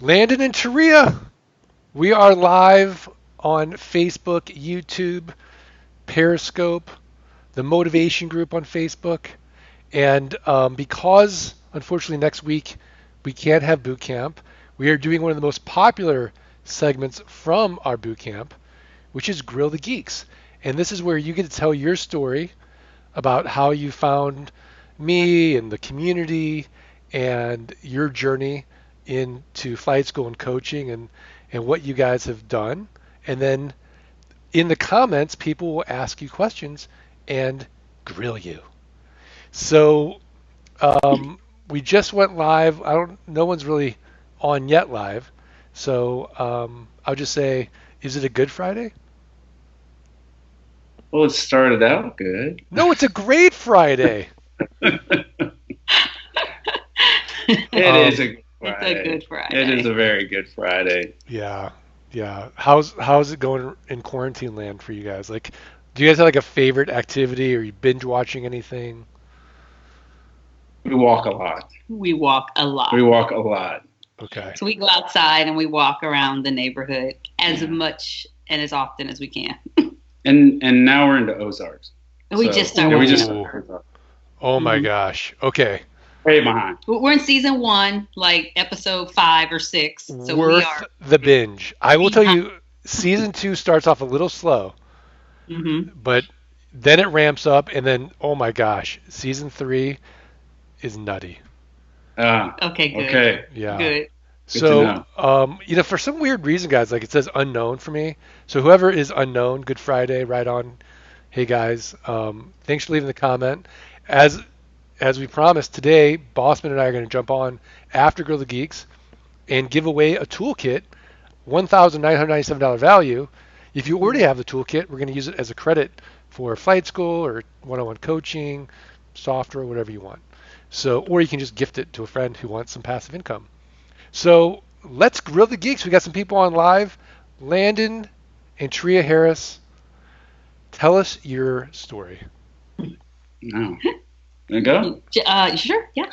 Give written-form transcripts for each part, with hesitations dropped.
Landon and Taria, we are live on Facebook, YouTube, Periscope, the Motivation Group on Facebook. And because, unfortunately, next week we can't have boot camp, we are doing one of the most popular segments from our boot camp, which is Grill the Geeks. And this is where you get to tell your story about how you found me and the community and your journey into flight school and coaching and what you guys have done. And then in the comments, people will ask you questions and grill you. So we just went live. No one's really on yet live. So I'll just say, is it a good Friday? Well, it started out good. No, it's a great Friday. It is a good It's Friday. a good Friday. It is a very good Friday. Yeah. How's it going in quarantine land for you guys? Like, do you guys have like a favorite activity, or you binge watching anything? We walk a lot. We walk a lot. We walk a lot. Okay. So we go outside and we walk around the neighborhood as much and as often as we can. And now we're into Ozarks. We just started. Yeah, we just Ooh. started Ozarks. Oh my gosh. Okay. Way behind. We're in season 1, like episode 5 or 6. So Worth we are. the binge. I will tell you, season 2 starts off a little slow, but then it ramps up, and then oh my gosh, season 3 is nutty. Okay, good. Okay. Yeah. Good. So, for some weird reason, guys, like it says unknown for me. So whoever is unknown, Good Friday, right on. Hey guys, thanks for leaving the comment. As we promised, today, Bossman and I are going to jump on after Grill the Geeks and give away a toolkit, $1,997 value. If you already have the toolkit, we're going to use it as a credit for flight school or one-on-one coaching, software, whatever you want. So, or you can just gift it to a friend who wants some passive income. So let's grill the geeks. We got some people on live. Landon and Taria Harris, tell us your story. No. There you go. Sure, yeah.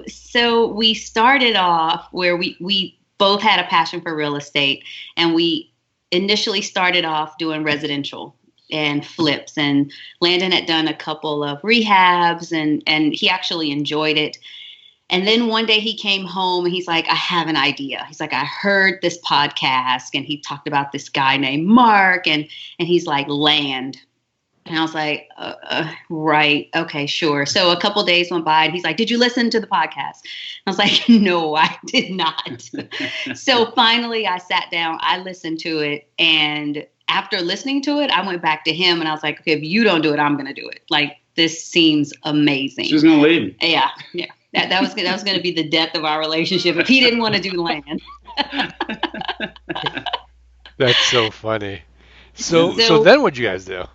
So we started off where we both had a passion for real estate, and we initially started off doing residential and flips. And Landon had done a couple of rehabs, and he actually enjoyed it. And then one day he came home and he's like, I have an idea. He's like, I heard this podcast and he talked about this guy named Mark, and he's like, land. And I was like, right. Okay, sure. So a couple days went by and he's like, did you listen to the podcast? I was like, no, I did not. So finally I sat down, I listened to it. And after listening to it, I went back to him and I was like, okay, if you don't do it, I'm going to do it. Like, this seems amazing. She's going to leave me. Yeah. That was going to be the death of our relationship if he didn't want to do land. That's so funny. So then what'd you guys do?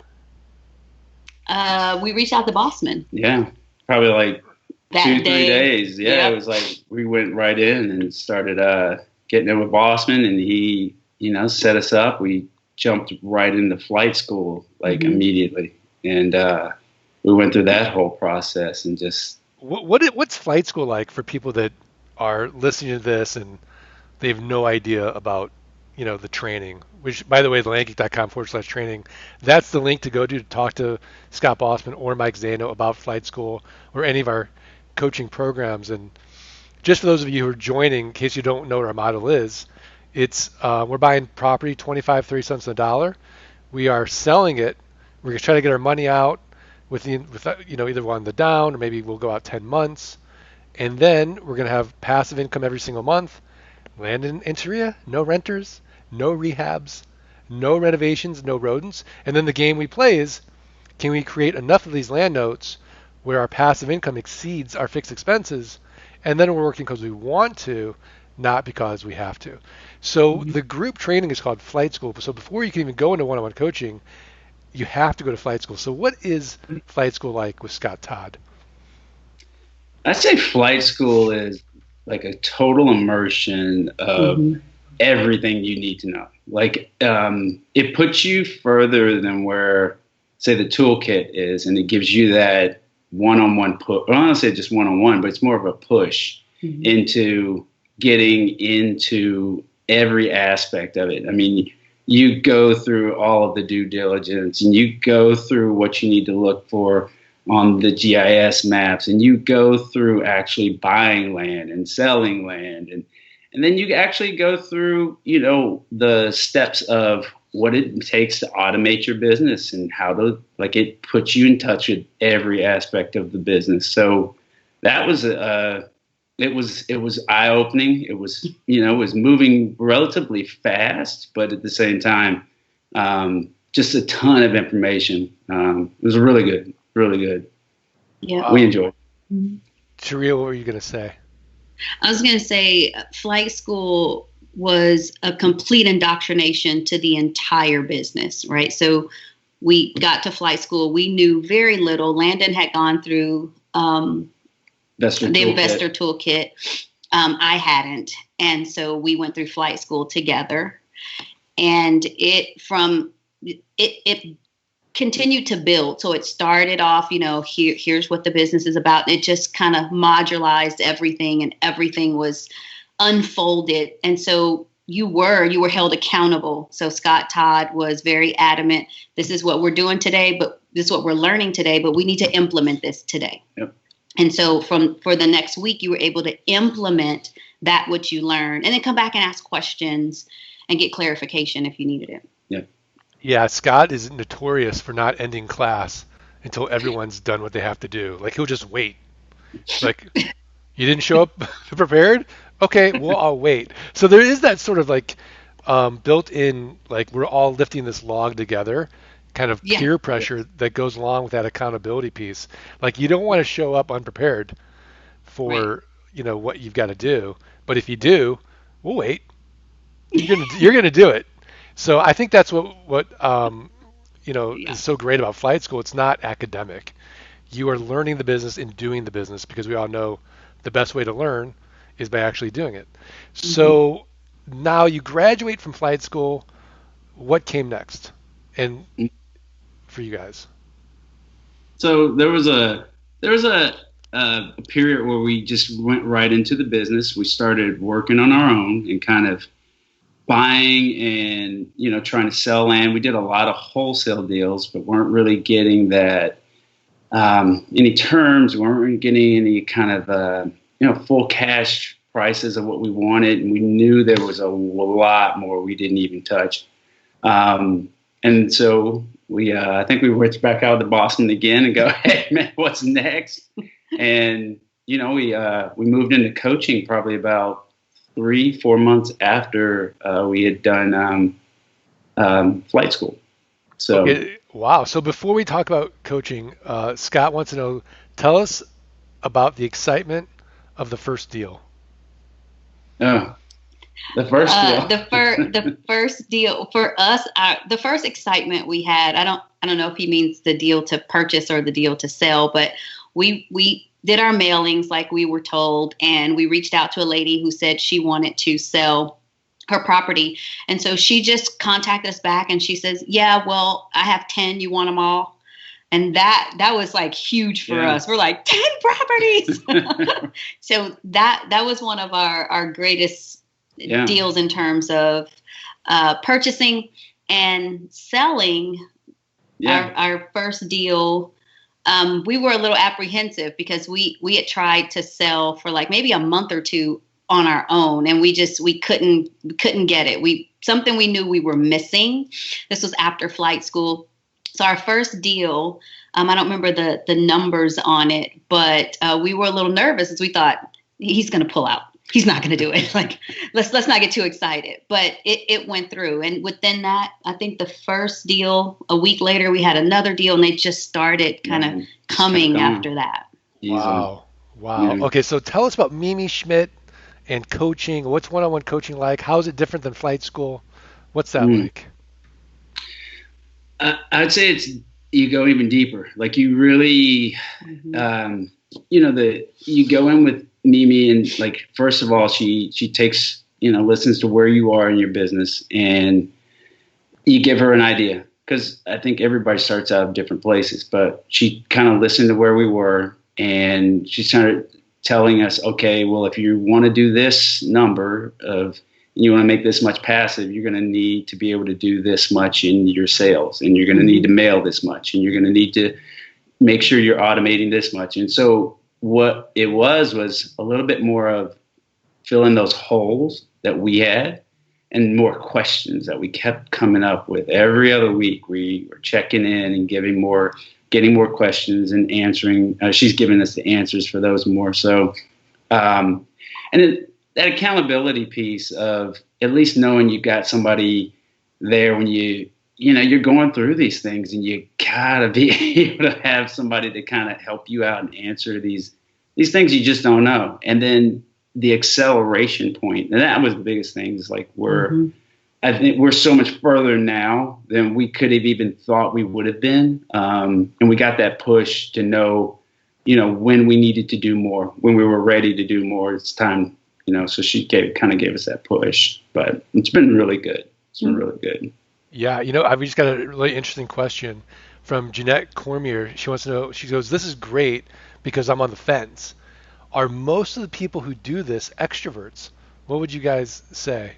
We reached out to Bossman. Yeah. Probably like that 2-3 day. days. Yeah. Yep. It was like we went right in and started getting in with Bossman, and he, set us up. We jumped right into flight school like immediately. And we went through that whole process and just. What's flight school like for people that are listening to this and they have no idea about, the training, which, by the way, landgeek.com/training, that's the link to go to talk to Scott Bossman or Mike Zano about flight school or any of our coaching programs. And just for those of you who are joining, in case you don't know what our model is, it's we're buying property 25-30 cents on the dollar. We are selling it. We're going to try to get our money out with either on the down, or maybe we'll go out 10 months. And then we're going to have passive income every single month. Landon and Taria, no renters, no rehabs, no renovations, no rodents. And then the game we play is, can we create enough of these land notes where our passive income exceeds our fixed expenses? And then we're working because we want to, not because we have to. So the group training is called flight school. So before you can even go into one-on-one coaching, you have to go to flight school. So what is flight school like with Scott Todd? I'd say flight school is like a total immersion of everything you need to know. Like, it puts you further than where, say, the toolkit is, and it gives you that one-on-one push. Well, I don't say just one-on-one, but it's more of a push into getting into every aspect of it. I mean, you go through all of the due diligence, and you go through what you need to look for on the GIS maps, and you go through actually buying land and selling land, and then you actually go through, the steps of what it takes to automate your business and how to, like, it puts you in touch with every aspect of the business. So that was it was eye opening. It was, it was moving relatively fast, but at the same time, just a ton of information. It was really good, really good. Yeah, we enjoyed it. Mm-hmm. Sharia, what were you going to say? I was going to say flight school was a complete indoctrination to the entire business, right? So we got to flight school. We knew very little. Landon had gone through the investor toolkit. I hadn't. And so we went through flight school together. And it continued to build. So it started off, here's what the business is about. It just kind of modularized everything, and everything was unfolded. And so you were held accountable. So Scott Todd was very adamant. This is what we're doing today, but this is what we're learning today, but we need to implement this today. Yep. And so for the next week, you were able to implement that which you learned, and then come back and ask questions and get clarification if you needed it. Yep. Yeah, Scott is notorious for not ending class until everyone's done what they have to do. Like, he'll just wait. Like, you didn't show up prepared? Okay, well, I'll wait. So there is that sort of like built in, like, we're all lifting this log together, kind of peer pressure that goes along with that accountability piece. Like, you don't want to show up unprepared for, what you've got to do. But if you do, we'll wait. You're gonna do it. So I think that's what is so great about flight school. It's not academic. You are learning the business and doing the business, because we all know the best way to learn is by actually doing it. Mm-hmm. So now you graduate from flight school. What came next, and for you guys? So there was a period where we just went right into the business. We started working on our own and kind of buying and, trying to sell land. We did a lot of wholesale deals, but weren't really getting that any terms. We weren't really getting any kind of full cash prices of what we wanted, and we knew there was a lot more we didn't even touch. And so I think we went back out to Boston again and go, hey man, what's next? And we moved into coaching probably about 3-4 months after we had done flight school. So okay. Wow. So before we talk about coaching, Scott wants to know, tell us about the excitement of the first deal. The first deal. The first deal for us, the first excitement we had, I don't know if he means the deal to purchase or the deal to sell, but we did our mailings like we were told, and we reached out to a lady who said she wanted to sell her property. And so she just contacted us back, and she says, yeah, well, I have 10, you want them all? And that was like huge for us. We're like, 10 properties. So that was one of our greatest deals in terms of purchasing and selling. Our first deal, we were a little apprehensive because we had tried to sell for like maybe a month or two on our own, and we couldn't get it. Something we knew we were missing. This was after flight school. So our first deal, I don't remember the numbers on it, but we were a little nervous as we thought he's going to pull out. He's not going to do it. Like, let's not get too excited. But it went through. And within that, I think the first deal, a week later, we had another deal, and they just started kind of coming after that. Wow. Yeah. Okay, so tell us about Mimi Schmidt and coaching. What's one-on-one coaching like? How is it different than flight school? What's that like? I'd say you go even deeper. Like, you really, you go in with Mimi, and like, first of all, she takes, listens to where you are in your business, and you give her an idea, because I think everybody starts out of different places, but she kind of listened to where we were, and she started telling us, okay, well, if you want to do this number of, you want to make this much passive, you're going to need to be able to do this much in your sales, and you're going to need to mail this much, and you're going to need to make sure you're automating this much. And so what it was a little bit more of filling those holes that we had and more questions that we kept coming up with. Every other week we were checking in and getting more questions and answering. She's giving us the answers for those more. So, and then that accountability piece of at least knowing you've got somebody there when you're going through these things, and you gotta be able to have somebody to kind of help you out and answer these things you just don't know. And then the acceleration point, and that was the biggest thing, is like I think we're so much further now than we could have even thought we would have been. And we got that push to know, when we needed to do more, when we were ready to do more, it's time, so she kind of gave us that push, but it's been really good. It's been really good. Yeah. I've just got a really interesting question from Jeanette Cormier. She wants to know, she goes, this is great because I'm on the fence. Are most of the people who do this extroverts? What would you guys say?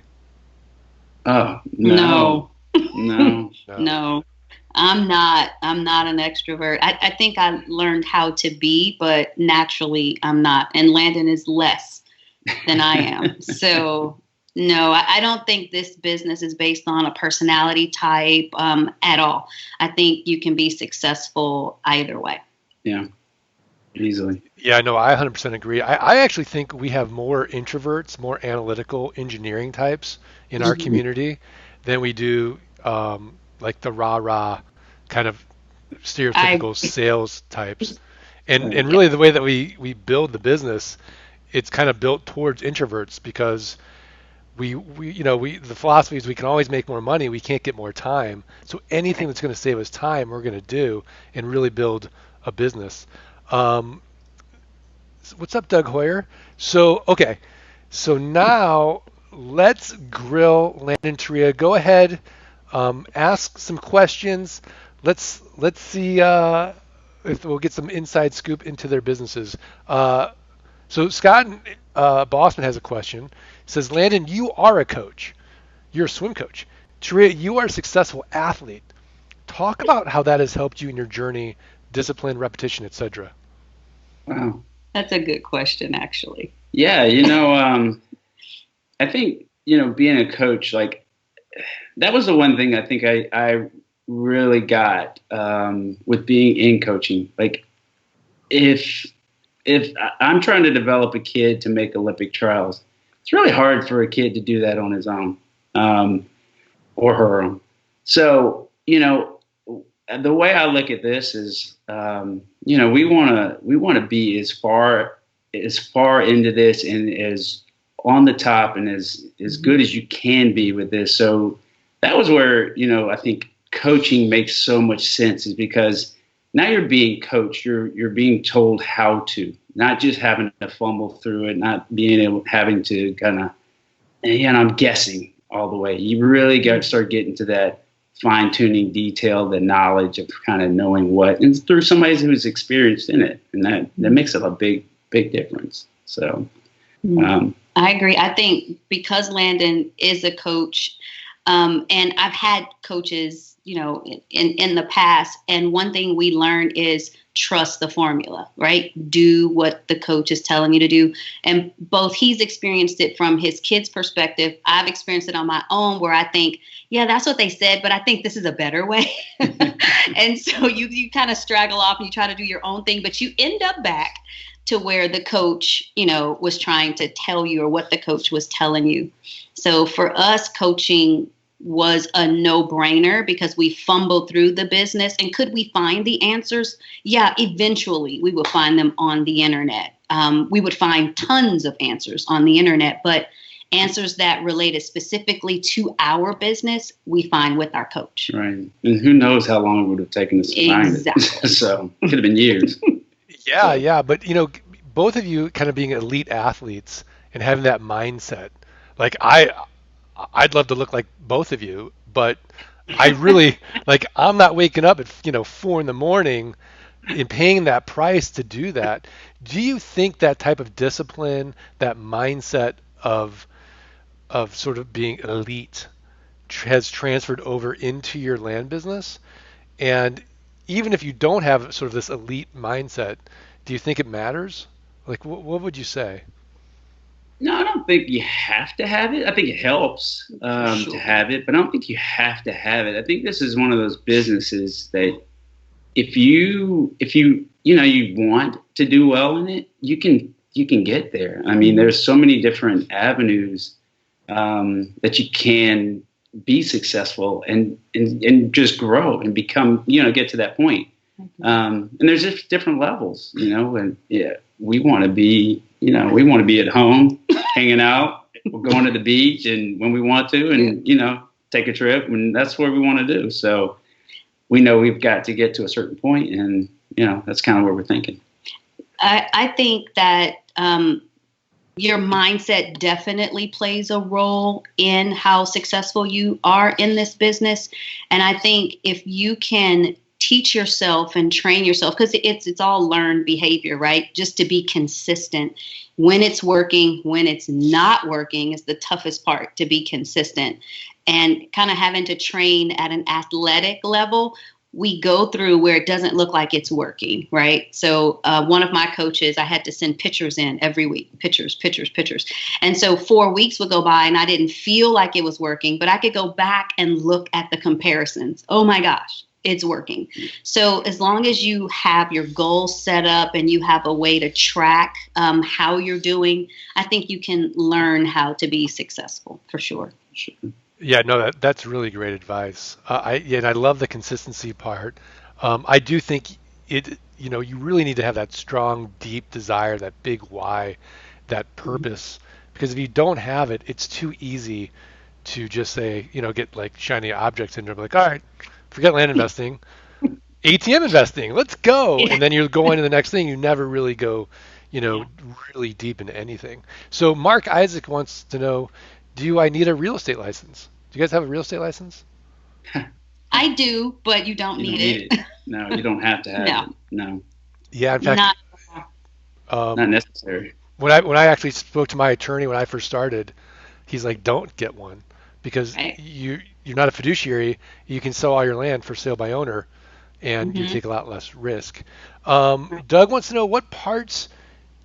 Oh, no. No. I'm not an extrovert. I think I learned how to be, but naturally I'm not. And Landon is less than I am. So no, I don't think this business is based on a personality type at all. I think you can be successful either way. Yeah, easily. Yeah, no, I 100% agree. I actually think we have more introverts, more analytical engineering types in our community than we do like the rah-rah kind of stereotypical sales types. And really the way that we build the business, it's kind of built towards introverts because we the philosophy is we can always make more money, we can't get more time. So anything that's going to save us time, we're going to do and really build a business. What's up, Doug Hoyer? So now let's grill Landon Tria. Go ahead, ask some questions. Let's see if we'll get some inside scoop into their businesses. So Scott Bossman has a question. He says, Landon, you are a coach. You're a swim coach. Tria, you are a successful athlete. Talk about how that has helped you in your journey, discipline, repetition, etc. Wow. That's a good question, actually. Yeah, I think, being a coach, like, that was the one thing I think I really got with being in coaching. Like, if I'm trying to develop a kid to make Olympic trials, it's really hard for a kid to do that on his own or her own. So, the way I look at this is, we want to be as far into this and as on the top and as good as you can be with this. So that was where, I think coaching makes so much sense, is because now you're being coached. You're being told how to, not just having to fumble through it, not having to kind of, I'm guessing all the way. You really got to start getting to that fine-tuning detail, the knowledge of kind of knowing what, and through somebody who's experienced in it, and that makes it a big difference. So I agree. I think because Landon is a coach, and I've had coaches, in the past, and one thing we learn is trust the formula, right? Do what the coach is telling you to do. And both he's experienced it from his kid's perspective. I've experienced it on my own, where I think, yeah, that's what they said, but I think this is a better way. And so you kind of straggle off and you try to do your own thing, but you end up back to where the coach, was trying to tell you, or what the coach was telling you. So for us, coaching was a no-brainer because we fumbled through the business. And could we find the answers? Yeah, eventually we would find them on the internet. We would find tons of answers on the internet, but answers that related specifically to our business, we find with our coach. Right. And who knows how long it would have taken us to find it. So it could have been years. Yeah. But, both of you kind of being elite athletes and having that mindset, like I'd love to look like both of you, but I really, like, I'm not waking up at, 4 a.m. in paying that price to do that, do you think that type of discipline, that mindset of sort of being elite has transferred over into your land business? And even if you don't have sort of this elite mindset, do you think it matters? Like, what would you say? No, I don't think you have to have it. I think it helps Sure. to have it, but I don't think you have to have it. I think this is one of those businesses that if you you want to do well in it, you can get there. I mean, there's so many different avenues that you can be successful and just grow and become, get to that point. And there's just different levels, and yeah, we want to be, at home, hanging out, we're going to the beach and when we want to, and, take a trip, and that's what we want to do. So we know we've got to get to a certain point, and, that's kind of what we're thinking. I think that your mindset definitely plays a role in how successful you are in this business. And I think if you can teach yourself and train yourself, because it's all learned behavior, right? Just to be consistent when it's working, when it's not working is the toughest part, to be consistent. And kind of having to train at an athletic level, we go through where it doesn't look like it's working, right? So one of my coaches, I had to send pictures in every week, pictures. And so 4 weeks would go by and I didn't feel like it was working, but I could go back and look at the comparisons. Oh my gosh, it's working. So as long as you have your goals set up and you have a way to track how you're doing, I think you can learn how to be successful for sure. Yeah, no, that's really great advice. And I love the consistency part. I do think you really need to have that strong, deep desire, that big why, that purpose. Because if you don't have it, it's too easy to just say, get like shiny object syndrome, like, all right, forget land investing, ATM investing, let's go. And then you're going to the next thing. You never really go, really deep into anything. So Mark Isaac wants to know, do I need a real estate license? Do you guys have a real estate license? I do, but you don't You need don't need it. No, you don't have to have No. it. No, Yeah, in fact, not necessary. when I actually spoke to my attorney when I first started, he's like, don't get one because Right. you're not a fiduciary. You can sell all your land for sale by owner, and you Mhm. take a lot less risk. Doug wants to know, what parts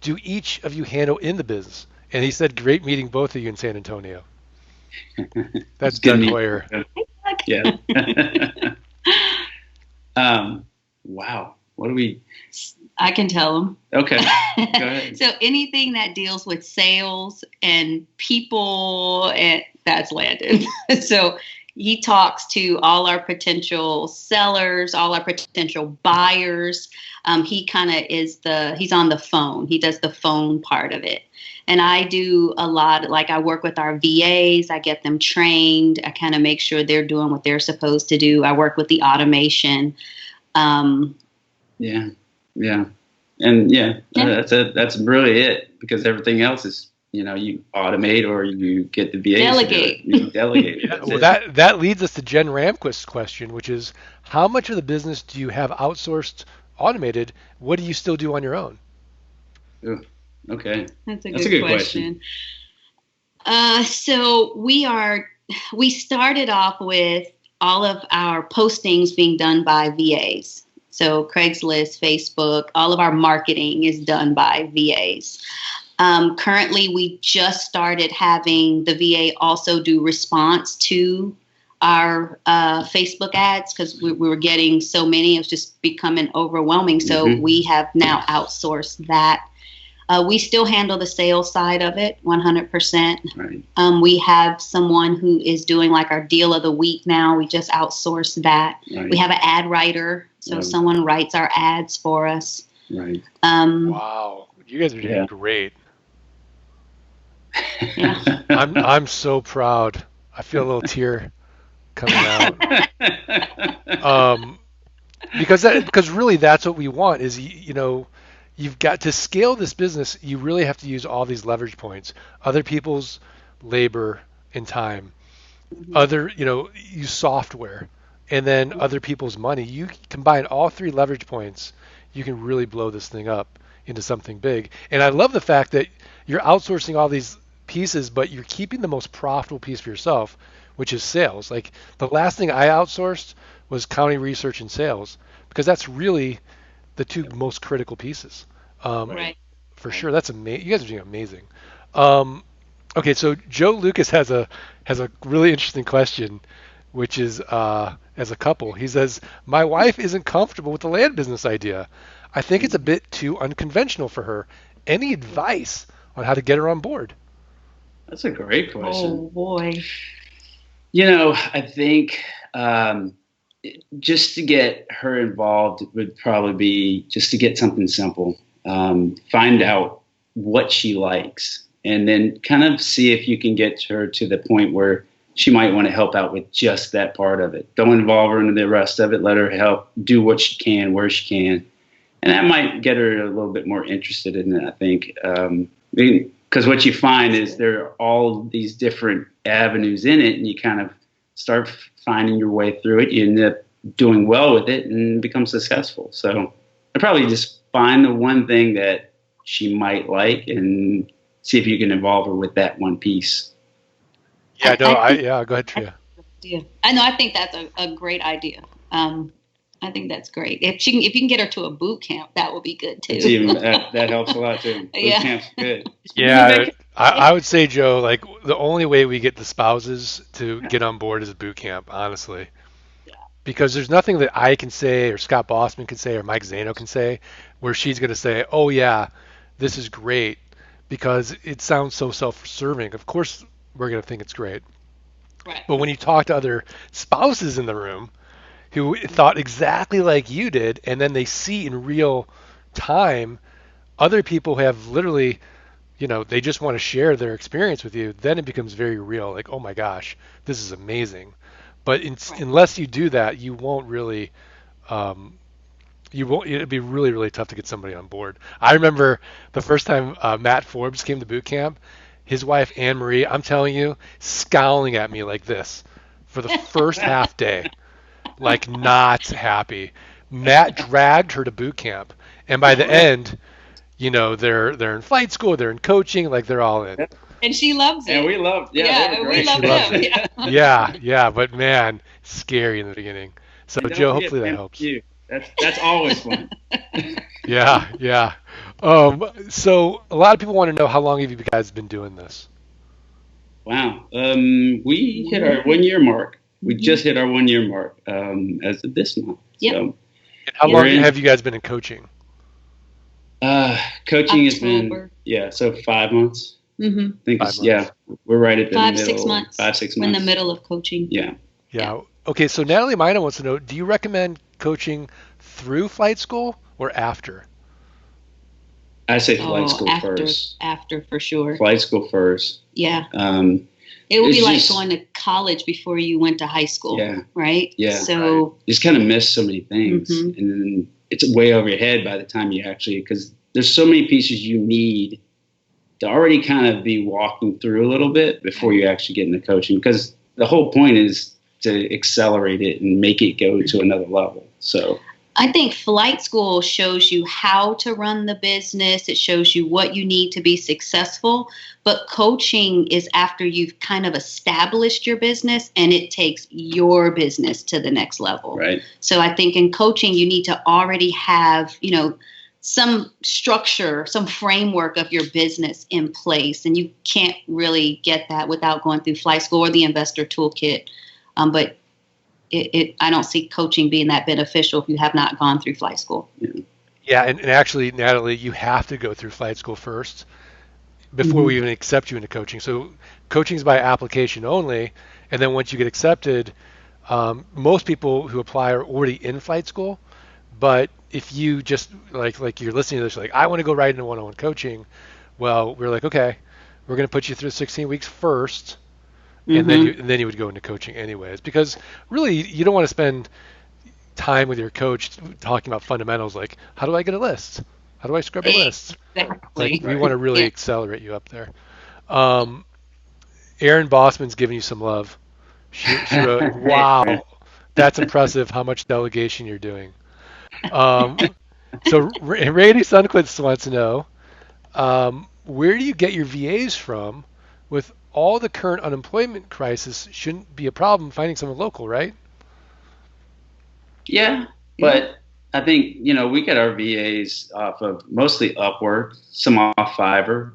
do each of you handle in the business? And he said, great meeting both of you in San Antonio. That's It's good Doug meeting Hoyer. you. Yeah. Wow. What do we? I can tell them. Okay. Go ahead. So anything that deals with sales and people, and that's Landon. So he talks to all our potential sellers, all our potential buyers. He kind of he's on the phone. He does the phone part of it. And I do a lot, like I work with our VAs, I get them trained, I kind of make sure they're doing what they're supposed to do. I work with the automation. Yeah. Yeah. And that's really it, because everything else is, you automate or you get the VAs Delegate. to do it. You delegate. Yeah, That's well, it. that leads us to Jen Ramquist's question, which is, how much of the business do you have outsourced, automated? What do you still do on your own? Ooh, okay. That's a That's a good good question. So we started off with all of our postings being done by VAs. So Craigslist, Facebook, all of our marketing is done by VAs. Currently, we just started having the VA also do response to our Facebook ads because we were getting so many. It was just becoming overwhelming. So we have now outsourced that. We still handle the sales side of it 100%. Right. We have someone who is doing like our deal of the week now. We just outsourced that. Right. We have an ad writer. So Right. someone writes our ads for us. Right. Wow, you guys are doing Yeah. great. Yeah. I'm so proud. I feel a little tear coming out. Because really that's what we want is, you've got to scale this business. You really have to use all these leverage points, other people's labor and time, use software, and then other people's money. You combine all three leverage points, you can really blow this thing up into something big. And I love the fact that you're outsourcing all these pieces, but you're keeping the most profitable piece for yourself, which is sales. Like the last thing I outsourced was county research and sales, because that's really the two most critical pieces. Right. For sure. That's amazing. You guys are doing amazing. Um, okay, so Joe Lucas has a really interesting question, which is as a couple. He says, "My wife isn't comfortable with the land business idea. I think it's a bit too unconventional for her. Any advice on how to get her on board?" That's a great question. Oh boy. I think just to get her involved would probably be just to get something simple. Find out what she likes, and then kind of see if you can get her to the point where she might want to help out with just that part of it. Don't involve her in the rest of it. Let her help do what she can, where she can. And that might get her a little bit more interested in it, I think. Because what you find is there are all these different avenues in it, and you kind of start finding your way through it. You end up doing well with it and become successful. So I'd probably just find the one thing that she might like and see if you can involve her with that one piece. Yeah, no, go ahead, Tria. Yeah, I know. I think that's a great idea. I think that's great. If you can get her to a boot camp, that would be good too. That helps a lot too. Boot camp's good. Yeah, I would say, Joe, like the only way we get the spouses to get on board is a boot camp, honestly. Because there's nothing that I can say or Scott Bossman can say or Mike Zano can say where she's going to say, "Oh yeah, this is great," because it sounds so self-serving. Of course, we're going to think it's great. Right. But when you talk to other spouses in the room who thought exactly like you did, and then they see in real time other people have literally, they just want to share their experience with you, then it becomes very real. Like, oh my gosh, this is amazing. But unless you do that, you won't really, it'd be really, really tough to get somebody on board. I remember the first time Matt Forbes came to boot camp, his wife, Anne Marie, I'm telling you, scowling at me like this for the first half day, like not happy. Matt dragged her to boot camp. And by the end, they're in flight school, they're in coaching, like they're all in. And she loves it. And we love, we love them. Yeah, but man, scary in the beginning. So Joe, hopefully that helps. That's always fun. Yeah. So a lot of people want to know, how long have you guys been doing this? Wow. We hit our 1 year mark. We just hit our 1 year mark as of this month. Yep. So, and how long have you guys been in coaching? Coaching has been, so 5 months. Mm-hmm. I think we're right at the 5, middle. 6 months. 5, 6 months. We're in the middle of coaching. Yeah. Okay, so Natalie Mina wants to know, do you recommend coaching through flight school or after? I say flight school first. After, for sure. Flight school first. Yeah. It would be like going to college before you went to high school, right? Yeah. So you just kind of miss so many things. Mm-hmm. And then it's way over your head by the time you actually, because there's so many pieces you need to already kind of be walking through a little bit before you actually get into coaching. Because the whole point is to accelerate it and make it go to another level. So I think flight school shows you how to run the business. It shows you what you need to be successful. But coaching is after you've kind of established your business and it takes your business to the next level. Right. So I think in coaching, you need to already have, some structure, some framework of your business in place. And you can't really get that without going through flight school or the investor toolkit. But I don't see coaching being that beneficial if you have not gone through flight school. Yeah, and actually, Natalie, you have to go through flight school first before we even accept you into coaching. So coaching is by application only, and then once you get accepted, most people who apply are already in flight school. But if you just like you're listening to this, you're like, I want to go right into one-on-one coaching. Well, we're like, okay, we're going to put you through 16 weeks first. And then you would go into coaching anyways, because really you don't want to spend time with your coach talking about fundamentals like, how do I get a list? How do I scrub a list? Exactly. We want to really accelerate you up there. Erin Bossman's giving you some love. She wrote, wow, that's impressive how much delegation you're doing. So Randy Sunquist wants to know, where do you get your VAs from? With all the current unemployment crisis, shouldn't be a problem finding someone local, right? Yeah, Yeah. but I think we get our VAs off of mostly Upwork, some off Fiverr,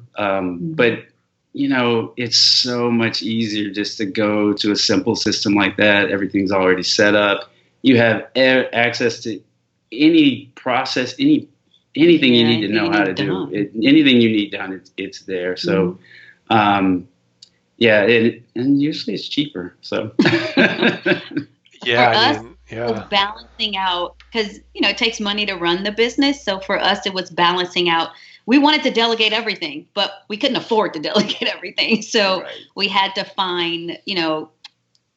but it's so much easier just to go to a simple system like that. Everything's already set up. You have access to any process, anything you need to know how to do it. Anything you need done, it's there. So, yeah, and usually it's cheaper. So. Yeah, for I us, mean, it was balancing out because it takes money to run the business. So for us, it was balancing out. We wanted to delegate everything, but we couldn't afford to delegate everything. So we had to find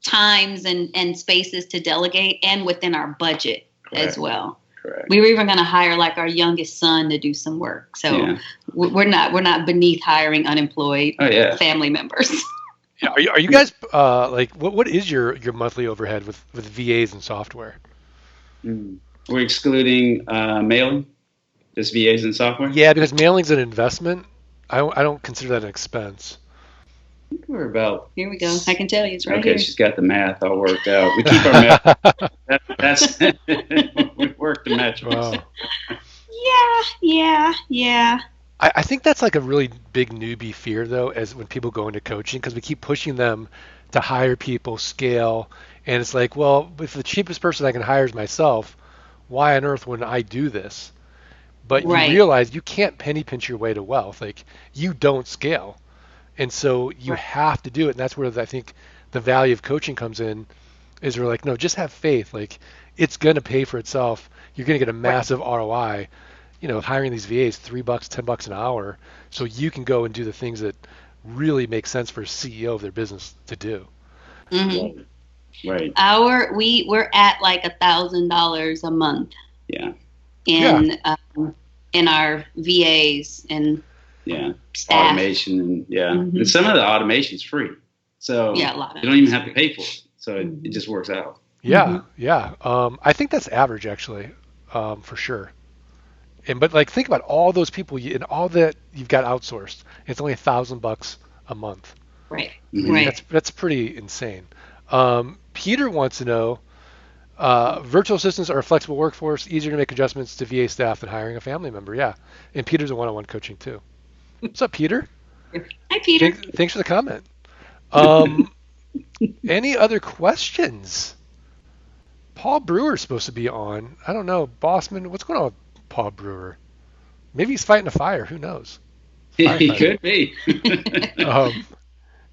times and spaces to delegate, and within our budget as well. Correct. We were even going to hire like our youngest son to do some work. So we're not beneath hiring unemployed family members. Are you guys like what is your monthly overhead with VAs and software? We're excluding mailing, just VAs and software. Yeah, because mailing's an investment. I don't consider that an expense. I think we're about. Here we go. I can tell you it's right here. Okay, she's got the math all worked out. We keep our math. That's we work the metrics. Wow. Yeah. I think that's like a really big newbie fear, though, as when people go into coaching, because we keep pushing them to hire people, scale, and it's like, well, if the cheapest person I can hire is myself, why on earth wouldn't I do this? But you realize you can't penny pinch your way to wealth. Like, you don't scale, and so you have to do it. And that's where I think the value of coaching comes in. Is we're like, no, just have faith. Like, it's gonna pay for itself. You're gonna get a massive ROI. Hiring these VAs, $3, $10 an hour, so you can go and do the things that really make sense for a CEO of their business to do. Mm-hmm. Right. We're at like $1,000 a month. Yeah. In our VAs and staff. Automation and some of the automation's free, so a lot of you don't even have to pay for it. So it just works out. Yeah. I think that's average actually, for sure. But like, think about all those people and all that you've got outsourced. It's only $1,000 a month. Right. That's pretty insane. Peter wants to know, virtual assistants are a flexible workforce, easier to make adjustments to VA staff than hiring a family member. Yeah, and Peter's a one-on-one coaching too. What's up, Peter? Hi, Peter. Thanks for the comment. Any other questions? Paul Brewer's supposed to be on. I don't know, Bossman. What's going on with Paul Brewer? Maybe he's fighting a fire. Who knows? He could be.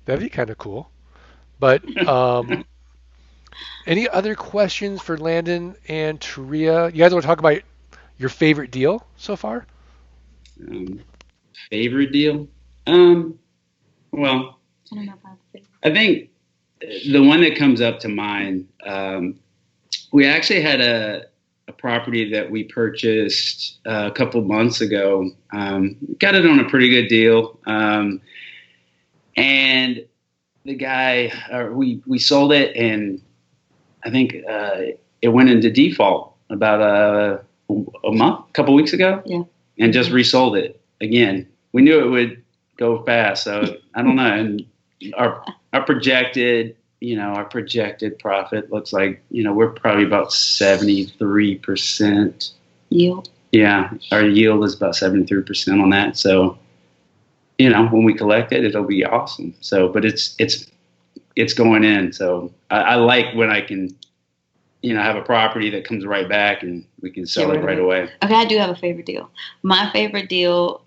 That'd be kind of cool. But any other questions for Landon and Taria? You guys want to talk about your favorite deal so far? Favorite deal? Well, I think the one that comes up to mind, we actually had a property that we purchased a couple months ago. Got it on a pretty good deal. And the guy, we sold it, and I think it went into default about a couple weeks ago. Yeah. And just resold it again. We knew it would go fast, so I don't know. And our projected profit looks like, we're probably about 73% yield. Yeah, our yield is about 73% on that. So, when we collect it, it'll be awesome. So, but it's going in. So I like when I can, have a property that comes right back and we can sell it right away. Okay, I do have a favorite deal. My favorite deal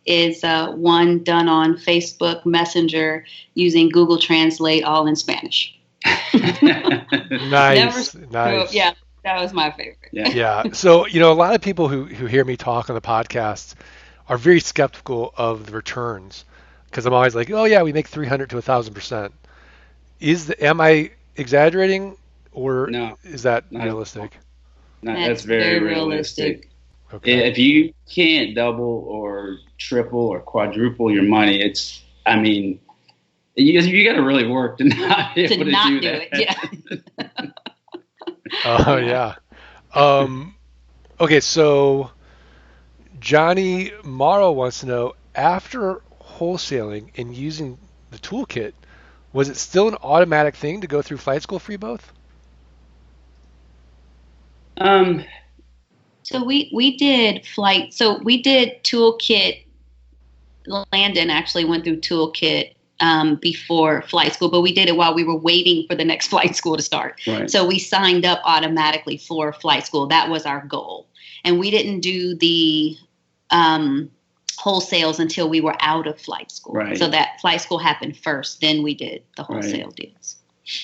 is one done on Facebook Messenger using Google Translate, all in Spanish. Nice. Yeah, that was my favorite. Yeah. So, a lot of people who hear me talk on the podcast are very skeptical of the returns, because I'm always like, oh yeah, we make 300 to 1,000%. Am I exaggerating, or is that realistic? No, that's very realistic. Okay. If you can't double or triple or quadruple your money, you got to really work to not be able to do that. It. Yeah. Oh yeah. Okay, so Johnny Morrow wants to know, after wholesaling and using the toolkit, was it still an automatic thing to go through flight school for you both? Um, So we did flight. So we did toolkit. Landon actually went through toolkit before flight school, but we did it while we were waiting for the next flight school to start. right, So we signed up automatically for flight school. That was our goal, and we didn't do the wholesales until we were out of flight school. Right. So that flight school happened first, then we did the wholesale Right. deals.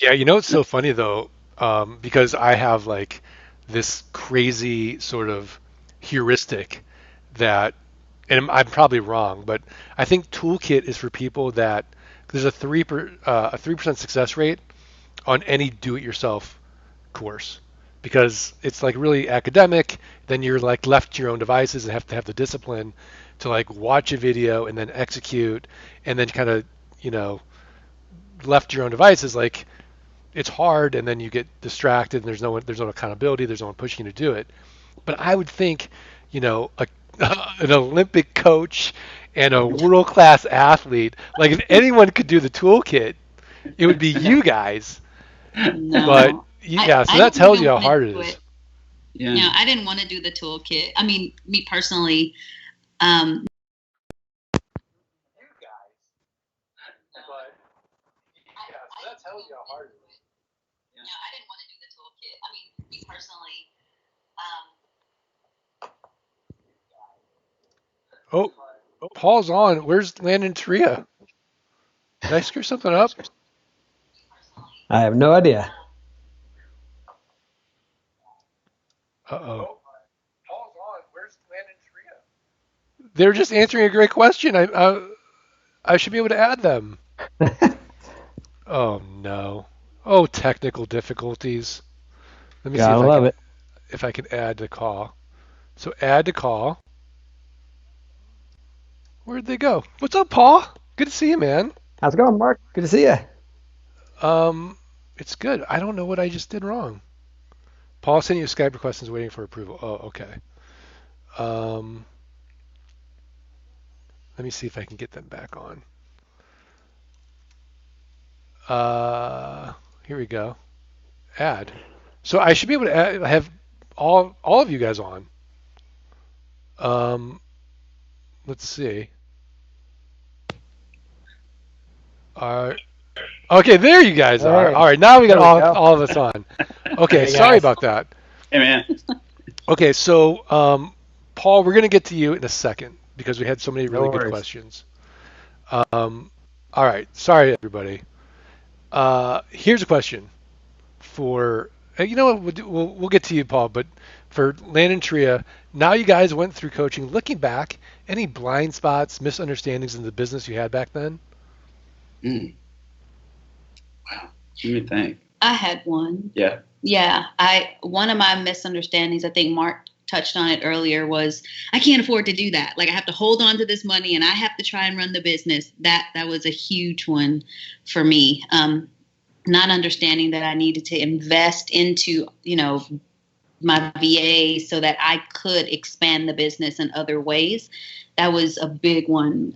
Yeah, you know it's so funny though, because I have like this crazy sort of heuristic that, and I'm probably wrong, but I think toolkit is for people that there's a 3% success rate on any do-it-yourself course because it's like really academic. Then you're like left to your own devices and have to have the discipline to like watch a video and then execute and then kind of, you know, left to your own devices. Like it's hard and then you get distracted and there's no accountability, there's no one pushing you to do it. But I would think, you know, an Olympic coach and a world class athlete, like if anyone could do the toolkit, it would be you guys. But No, yeah, so I that didn't tells even you how want to hard it do is. it. yeah. You know, I didn't want to do the toolkit. I mean, me personally, um, You guys, but yeah, so that tells you how hard it is. you know, I didn't want to do the toolkit. I mean, me personally, um, Oh, Paul's on. Where's Landon Tria? Did I screw something up? I have no idea. Uh-oh. Paul's on. Where's Landon Tria? They're just answering a great question. I should be able to add them. Oh no. Oh, technical difficulties. Let me see Gotta love it. if I can add the call. So add to call. Where'd they go? What's up, Paul? Good to see you, man. How's it going, Mark? Good to see you. Um, it's good. I don't know what I just did wrong. Paul sent you a Skype request and is waiting for approval. Oh, okay. Um, let me see if I can get them back on. Here we go. Add. So I should be able to have all of you guys on. Um, let's see. Okay, there you guys are. Hey, All right, now we got there we go. all of us on. Okay, Hey, sorry guys. about that. Hey, man. Okay, so Paul, we're gonna get to you in a second because we had so many No really good worries. questions. All right, sorry everybody. Here's a question for you know what we'll get to you, Paul, but for Landon Tria, now you guys went through coaching. Looking back, any blind spots, misunderstandings in the business you had back then? Mm. Wow. Let me think. I had one. Yeah. Yeah, one of my misunderstandings, I think Mark touched on it earlier, was I can't afford to do that. Like I have to hold on to this money and I have to try and run the business. That was a huge one for me. Not understanding that I needed to invest into, you know, my VA so that I could expand the business in other ways. That was a big one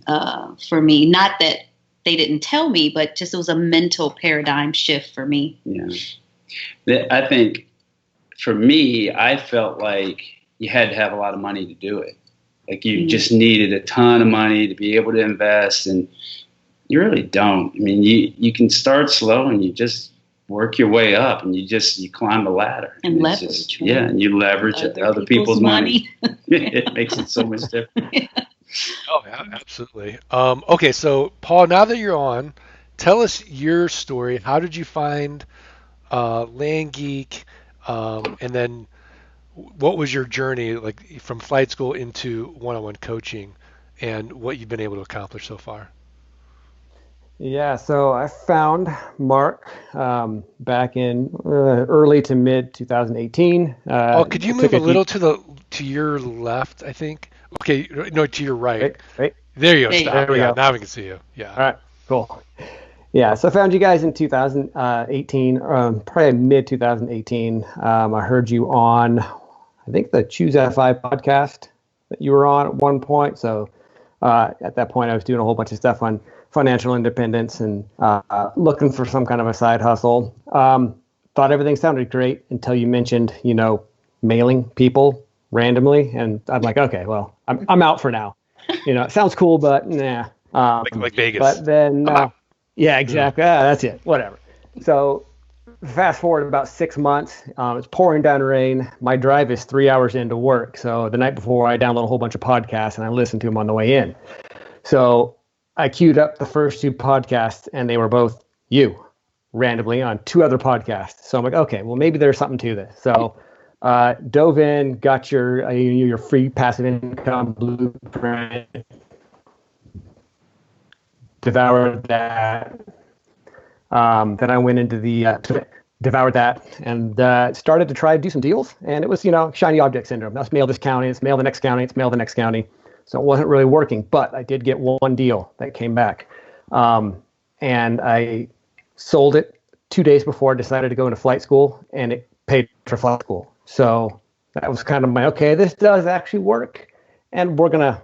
for me. Not that they didn't tell me, but just it was a mental paradigm shift for me. Yeah. I think for me, I felt like you had to have a lot of money to do it. Like you just needed a ton of money to be able to invest, and you really don't. I mean, you can start slow and you just work your way up, and you climb the ladder. And it's leverage, just, right? yeah, and you leverage other people's money. It makes it so much different. Oh, yeah, absolutely. Okay, so Paul, now that you're on, tell us your story. How did you find Land Geek, and then what was your journey like from flight school into one-on-one coaching, and what you've been able to accomplish so far? Yeah, so I found Mark back in early to mid 2018. Oh, could you I move took a a little deep. to your left, I think? Okay, no, to your right. Wait. There you go. There you Stop. There we Yeah, go. now we can see you. All Yeah. right, cool. Yeah, so I found you guys in 2018, probably mid 2018. I heard you on, I I think the Choose FI podcast that you were on at one point. So at that point, I was doing a whole bunch of stuff on financial independence and looking for some kind of a side hustle. Thought everything sounded great until you mentioned, mailing people randomly. And I'm like, okay, well, I'm out for now. It sounds cool, but nah. Like Vegas. But then, yeah, exactly. That's it. Whatever. So fast forward about 6 months. It's pouring down rain. My drive is 3 hours into work. So the night before, I download a whole bunch of podcasts and I listen to them on the way in. So I queued up the first 2 podcasts, and they were both you randomly on 2 other podcasts. So I'm like, okay, well, maybe there's something to this. So dove in, got your free passive income blueprint, devoured that. Then I went into devoured that and started to try to do some deals. And it was, shiny object syndrome. Let's mail this county, let's mail the next county, let's mail the next county. So it wasn't really working, but I did get one deal that came back. And I sold it 2 days before I decided to go into flight school, and it paid for flight school. So that was kind of okay, this does actually work, and we're gonna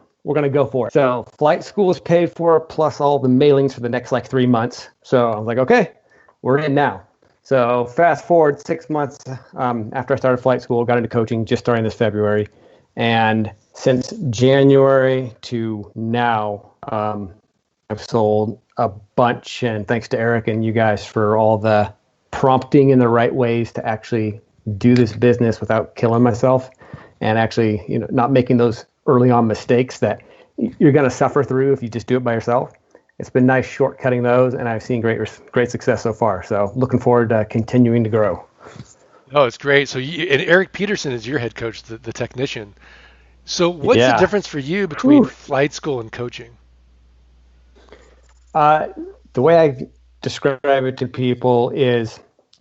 go for it. So flight school is paid for, plus all the mailings for the next 3 months. So I was like, okay, we're in now. So fast forward 6 months after I started flight school, got into coaching just starting this February. And since January to now, I've sold a bunch. And thanks to Eric and you guys for all the prompting in the right ways to actually do this business without killing myself, and actually, not making those early on mistakes that you're going to suffer through if you just do it by yourself. It's been nice shortcutting those, and I've seen great success so far. So looking forward to continuing to grow. Oh, it's great. So and Eric Peterson is your head coach, the technician. So what's the difference for you between flight school and coaching? The way I describe it to people is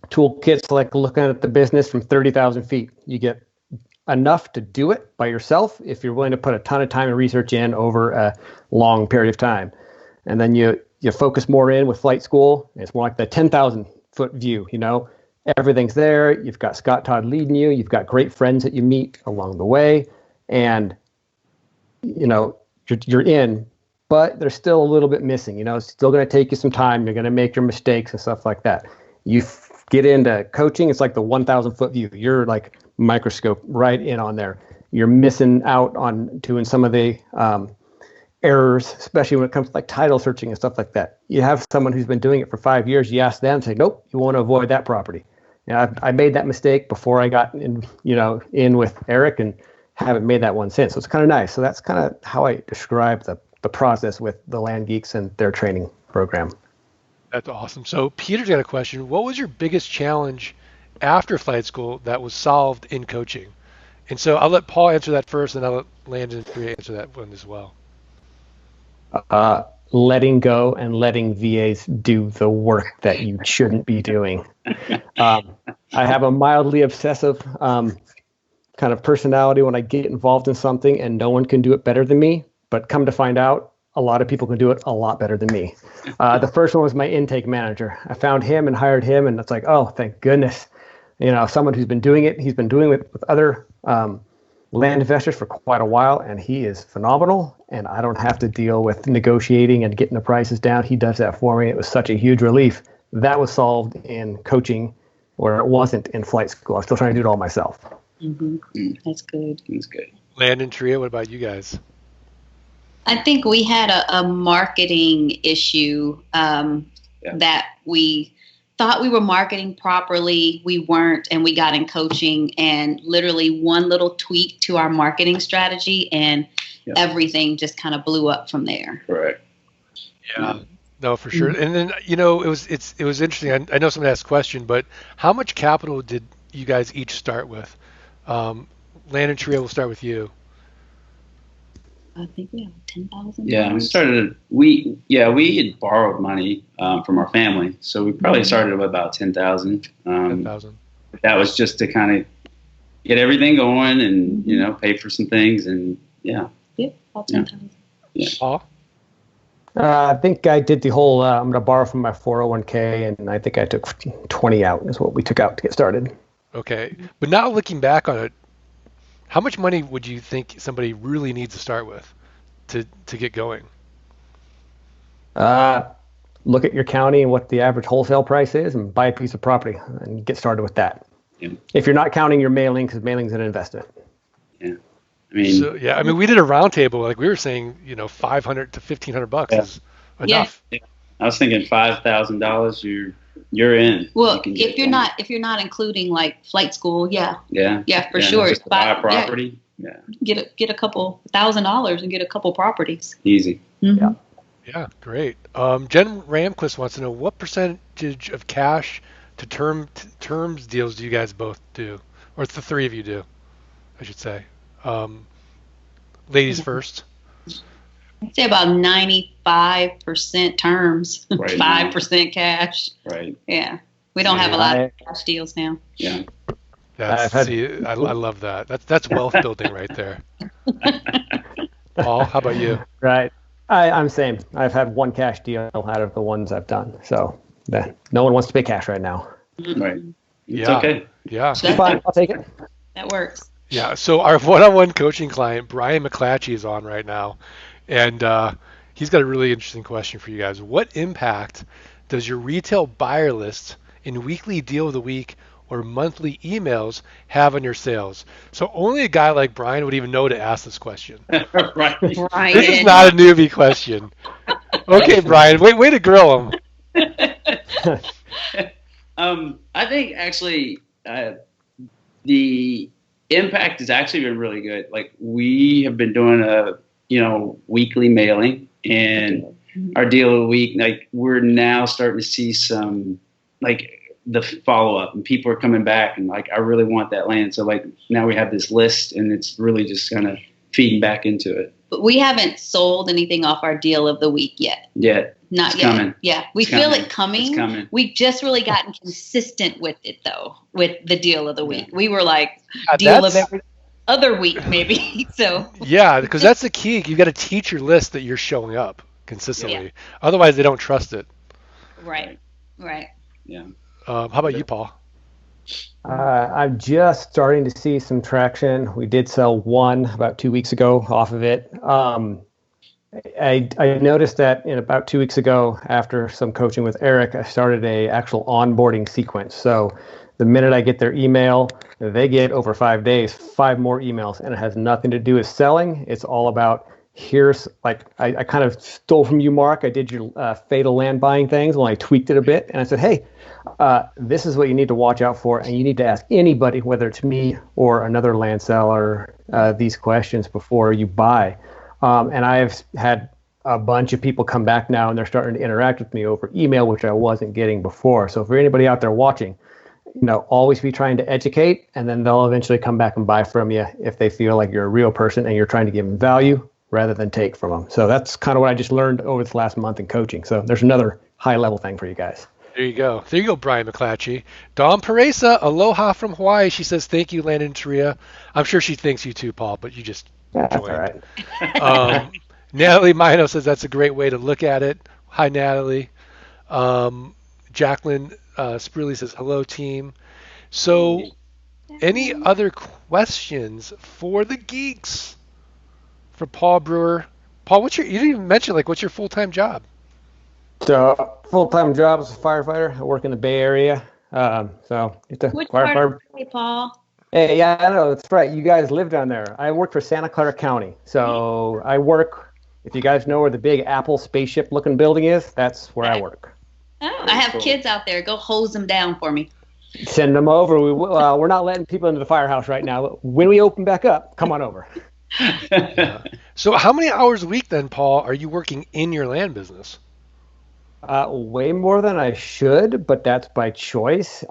toolkits like looking at the business from 30,000 feet. You get enough to do it by yourself if you're willing to put a ton of time and research in over a long period of time. And then you focus more in with flight school. It's more like the 10,000 foot view, everything's there. You've got Scott Todd leading you. You've got great friends that you meet along the way, and you're in, but there's still a little bit missing. It's still going to take you some time. You're going to make your mistakes and stuff like that. You get into coaching, it's like the 1,000 foot view. You're like microscope right in on there. You're missing out on doing some of the errors, especially when it comes to title searching and stuff like that. You have someone who's been doing it for 5 years. You ask them, say, nope, you want to avoid that property. I made that mistake before I got in with Eric, and haven't made that one since. So it's kind of nice. So that's kind of how I describe the process with the Land Geeks and their training program. That's awesome. So Peter's got a question. What was your biggest challenge after flight school that was solved in coaching? And so I'll let Paul answer that first, and I'll let Landon answer that one as well. Letting go and letting VAs do the work that you shouldn't be doing. I have a mildly obsessive kind of personality when I get involved in something, and no one can do it better than me. But come to find out, a lot of people can do it a lot better than me. The first one was my intake manager. I found him and hired him, and it's like, oh, thank goodness. Someone who's been doing it. He's been doing it with other land investors for quite a while, and he is phenomenal. And I don't have to deal with negotiating and getting the prices down. He does that for me. It was such a huge relief. That was solved in coaching, where it wasn't in flight school. I was still trying to do it all myself. Mm-hmm. That's good. That's good. Landon, Tria, what about you guys? I think we had a marketing issue that we thought we were marketing properly. We weren't, and we got in coaching, and literally one little tweak to our marketing strategy, and everything just kind of blew up from there. Right. Yeah. No, for sure. And then it was interesting. I know someone asked a question, but how much capital did you guys each start with? Landon, Tria, we'll start with you. I think we have 10,000. Yeah, we had borrowed money from our family, so we probably started with about 10,000. 10,000. That was just to kind of get everything going and pay for some things, and about 10,000. Yeah. Paul? I think I did the whole. I'm going to borrow from my 401k, and I think I took 20 out. Is what we took out to get started. Okay, but now looking back on it, How much money would you think somebody really needs to start with to get going? Look at your county and what the average wholesale price is and buy a piece of property and get started with that. Yeah. If you're not counting your mailing, because mailing's an investment. Yeah. I mean, we did a roundtable. Like we were saying, $500 to $1,500 is enough. Yeah. I was thinking $5,000. You're in. Well, if you're not including like flight school, yeah, for sure. Just to buy a property. Yeah. Get a couple $1,000 and get a couple properties. Easy. Mm-hmm. Yeah. Yeah, great. Jen Ramquist wants to know what percentage of cash to terms deals do you guys both do, or the three of you do, I should say. Ladies first. I'd say about 95% terms, Right 5% cash. Right. Yeah, we don't have a lot of cash deals now. Yeah. I love that. That's wealth building right there. Paul, how about you? Right. I'm same. I've had one cash deal out of the ones I've done. So no one wants to pay cash right now. Right. It's Yeah. okay. Yeah. It's fine. I'll take it. That works. Yeah. So our one-on-one coaching client, Brian McClatchy, is on right now. And he's got a really interesting question for you guys. What impact does your retail buyer list in weekly deal of the week or monthly emails have on your sales? So only a guy like Brian would even know to ask this question. Right. This is not a newbie question. Okay, Brian, way to grill him. I think actually the impact has actually been really good. Like we have been doing a weekly mailing, and our deal of the week, like we're now starting to see some like the follow up, and people are coming back and like, I really want that land. So like now we have this list, and it's really just kind of feeding back into it. But we haven't sold anything off our deal of the week yet. Not It's yet. coming. Yeah, we It's feel coming. it coming. It's coming. We've just really gotten consistent with it though, with the deal of the week. We were like Yeah, deal of that's- every other week maybe. So Yeah, because that's the key. You got to teach your list that you're showing up consistently. Yeah. Otherwise, they don't trust it. right. Yeah. How about you, Paul? I'm just starting to see some traction. We did sell one about 2 weeks ago off of it. I noticed that in about 2 weeks ago, after some coaching with Eric, I started a actual onboarding sequence. So the minute I get their email, they get over 5 days, 5 more emails, and it has nothing to do with selling. It's all about here's like I kind of stole from you, Mark. I did your fatal land buying things when I tweaked it a bit, and I said, hey, this is what you need to watch out for, and you need to ask anybody, whether it's me or another land seller, these questions before you buy. And I've had a bunch of people come back now, and they're starting to interact with me over email, which I wasn't getting before. So for anybody out there watching, always be trying to educate, and then they'll eventually come back and buy from you if they feel like you're a real person and you're trying to give them value rather than take from them. So that's kind of what I just learned over this last month in coaching. So there's another high level thing for you guys. There you go. There you go, Brian McClatchy. Dawn Peresa, aloha from Hawaii. She says, thank you, Landon Tria. I'm sure she thanks you too, Paul, but you just That's joined. all right. Natalie Mino says that's a great way to look at it. Hi, Natalie. Jacqueline Spruly says, hello, team. So any other questions for the geeks? For Paul Brewer. Paul, you didn't even mention, what's your full-time job? So full-time job as a firefighter. I work in the Bay Area. So just a Which part firefighter. of the day, Paul? Hey, yeah, I know. That's right. You guys live down there. I work for Santa Clara County. So I work, if you guys know where the big Apple spaceship looking building is, that's where I work. Oh, I have kids out there. Go hose them down for me. Send them over. We're not letting people into the firehouse right now. But when we open back up, come on over. So how many hours a week then, Paul, are you working in your land business? Way more than I should, but that's by choice.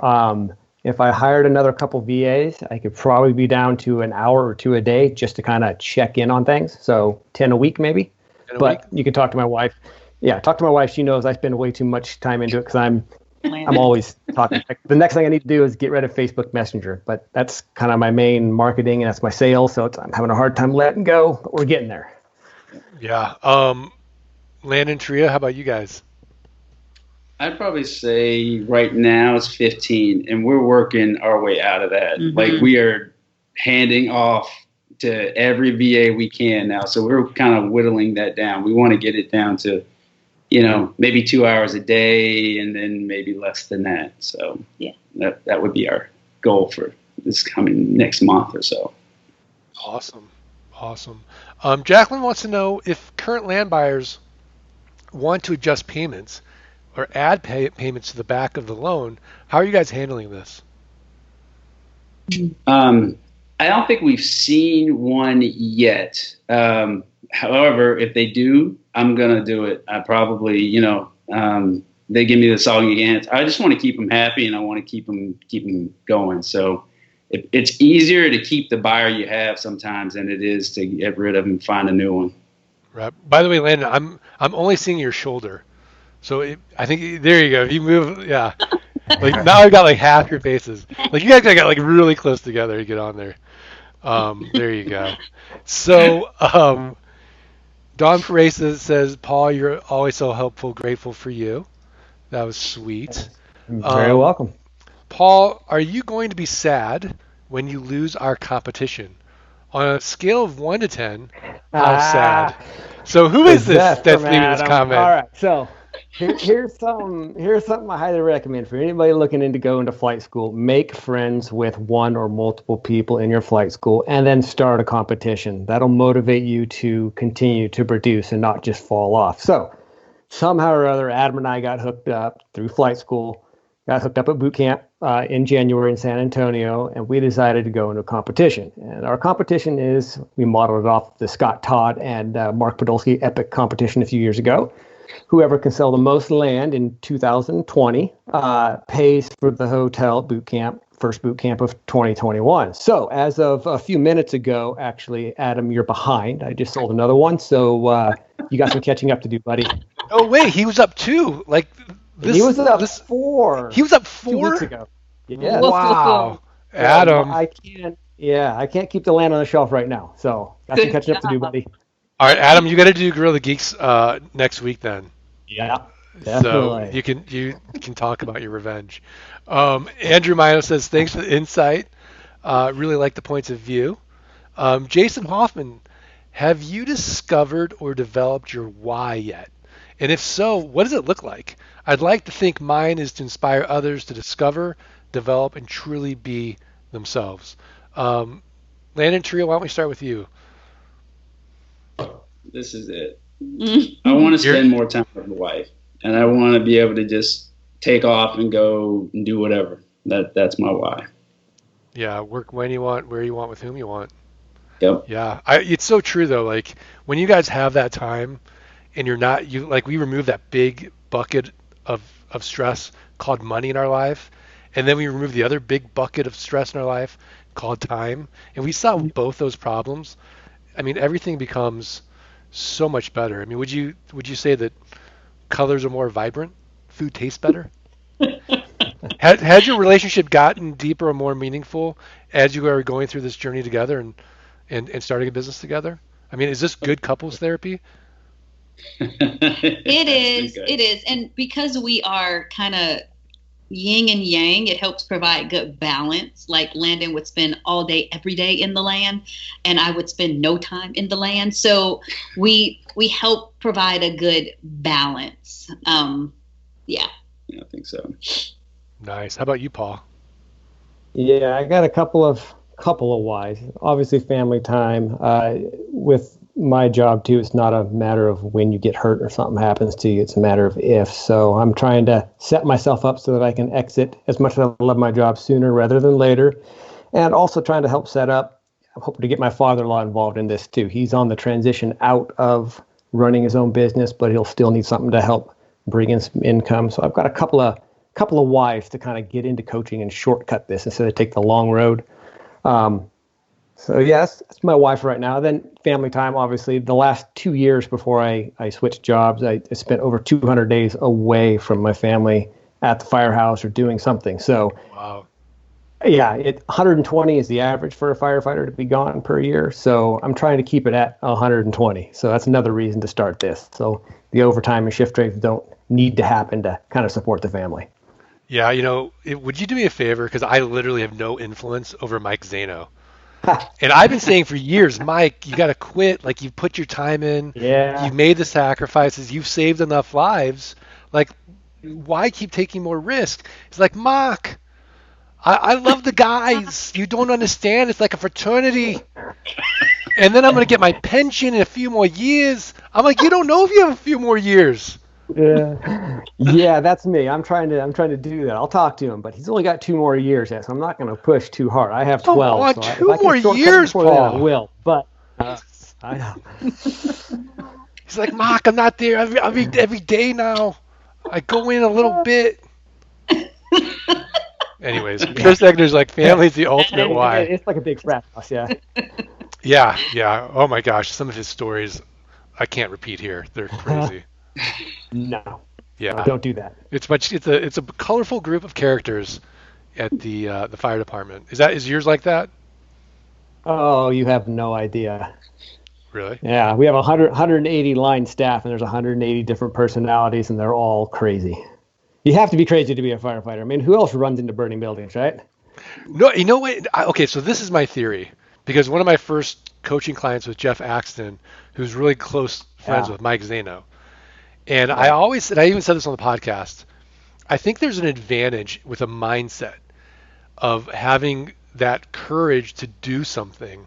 If I hired another couple VAs, I could probably be down to an hour or two a day just to kind of check in on things. So 10 a week maybe. But you can talk to my wife. Yeah, talk to my wife. She knows I spend way too much time into it because I'm always talking. The next thing I need to do is get rid of Facebook Messenger, but that's kind of my main marketing and that's my sales. So I'm having a hard time letting go, but we're getting there. Yeah. Landon Tria, how about you guys? I'd probably say right now it's 15, and we're working our way out of that. Mm-hmm. Like we are handing off to every VA we can now. So we're kind of whittling that down. We want to get it down to, maybe 2 hours a day, and then maybe less than that. So yeah, that would be our goal for this coming next month or so. Awesome. Jacqueline wants to know if current land buyers want to adjust payments or add payments to the back of the loan. How are you guys handling this? I don't think we've seen one yet. However, if they do, I'm gonna do it. I probably, they give me the song again. I just want to keep them happy, and I want to keep them going. So it's easier to keep the buyer you have sometimes than it is to get rid of and find a new one. Right. By the way, Landon, I'm only seeing your shoulder, so I think there you go. If you move, yeah. Like now I've got like half your faces. Like you guys got like really close together to get on there. There you go. So Don Perez says, Paul, you're always so helpful, grateful for you. That was sweet. Very welcome. Paul, are you going to be sad when you lose our competition? On a scale of 1 to 10, how sad? So who is this that's leaving this comment? All right, so here's something I highly recommend for anybody looking into going to flight school. Make friends with one or multiple people in your flight school, and then start a competition. That'll motivate you to continue to produce and not just fall off. So somehow or other, Adam and I got hooked up through flight school, got hooked up at boot camp in January in San Antonio, and we decided to go into a competition. And our competition we modeled it off the Scott Todd and Mark Podolsky epic competition a few years ago. Whoever can sell the most land in 2020 pays for the hotel boot camp, first boot camp of 2021. So as of a few minutes ago, actually, Adam, you're behind. I just sold another one, so you got some catching up to do, buddy. Oh wait, he was up 2. Like he was up 4. He was up 4 2 weeks ago. Yeah. Wow, Adam. I can't keep the land on the shelf right now, so got some catching up to do, buddy. All right, Adam, you got to do Guerrilla Geeks next week then. Yeah, definitely. So you can talk about your revenge. Andrew Mino says, thanks for the insight. Really like the points of view. Jason Hoffman, have you discovered or developed your why yet? And if so, what does it look like? I'd like to think mine is to inspire others to discover, develop, and truly be themselves. Landon Trio, why don't we start with you? This is it. I want to spend more time with my wife, and I want to be able to just take off and go and do whatever. That's my why. Yeah, work when you want, where you want, with whom you want. Yep. Yeah, it's so true though. Like when you guys have that time, and we remove that big bucket of stress called money in our life, and then we remove the other big bucket of stress in our life called time, and we solve both those problems. I mean, everything becomes so much better. I mean, would you say that colors are more vibrant? Food tastes better? Has your relationship gotten deeper or more meaningful as you are going through this journey together and starting a business together? I mean, is this good couples therapy? It is. And because we are kind of yin and yang, it helps provide good balance. Like Landon would spend all day, every day in the land, and I would spend no time in the land. So we help provide a good balance. Yeah, I think so. Nice. How about you, Paul? Yeah, I got a couple of whys. Obviously, family time. With my job too, it's not a matter of when you get hurt or something happens to you. It's a matter of if. So I'm trying to set myself up so that I can exit as much as I love my job sooner rather than later, and also trying to help set up. I'm hoping to get my father-in-law involved in this too. He's on the transition out of running his own business, but he'll still need something to help bring in some income. So I've got a couple of whys to kind of get into coaching and shortcut this instead of take the long road. So yes, that's my wife right now. Then family time, obviously. The last 2 years before I switched jobs, I spent over 200 days away from my family at the firehouse or doing something. So, wow. Yeah, 120 is the average for a firefighter to be gone per year. So I'm trying to keep it at 120. So that's another reason to start this. So the overtime and shift rates don't need to happen to kind of support the family. Yeah, would you do me a favor? Because I literally have no influence over Mike Zano. And I've been saying for years, Mike, you got to quit. Like, you've put your time in, Yeah. you've made the sacrifices, you've saved enough lives. Like, why keep taking more risk? He's like, Mark, I love the guys. You don't understand. It's like a fraternity. And then I'm going to get my pension in a few more years. I'm like, you don't know if you have a few more years. Yeah, that's me. I'm trying to do that. I'll talk to him, but he's only got 2 more years yet, so I'm not going to push too hard. I have 12, on, so two if I more can shortcut it years, before then, I Paul. will. But I know. He's like, Mark, I'm not there every day now. I go in a little bit. Anyways, Chris Egner's like, family's the ultimate why. It's like a big frat house, yeah. Yeah. Oh my gosh, some of his stories I can't repeat here. They're crazy. No, Yeah, don't do that. it's a colorful group of characters at the fire department. Is yours like that? Oh, you have no idea. Really? Yeah, we have 180 line staff, and there's 180 different personalities, and they're all crazy. You have to be crazy to be a firefighter. I mean, who else runs into burning buildings, right? No, you know what? Okay, so this is my theory because one of my first coaching clients was Jeff Axton, who's really close friends with Mike Zano. And I always said, I even said this on the podcast, I think there's an advantage with a mindset of having that courage to do something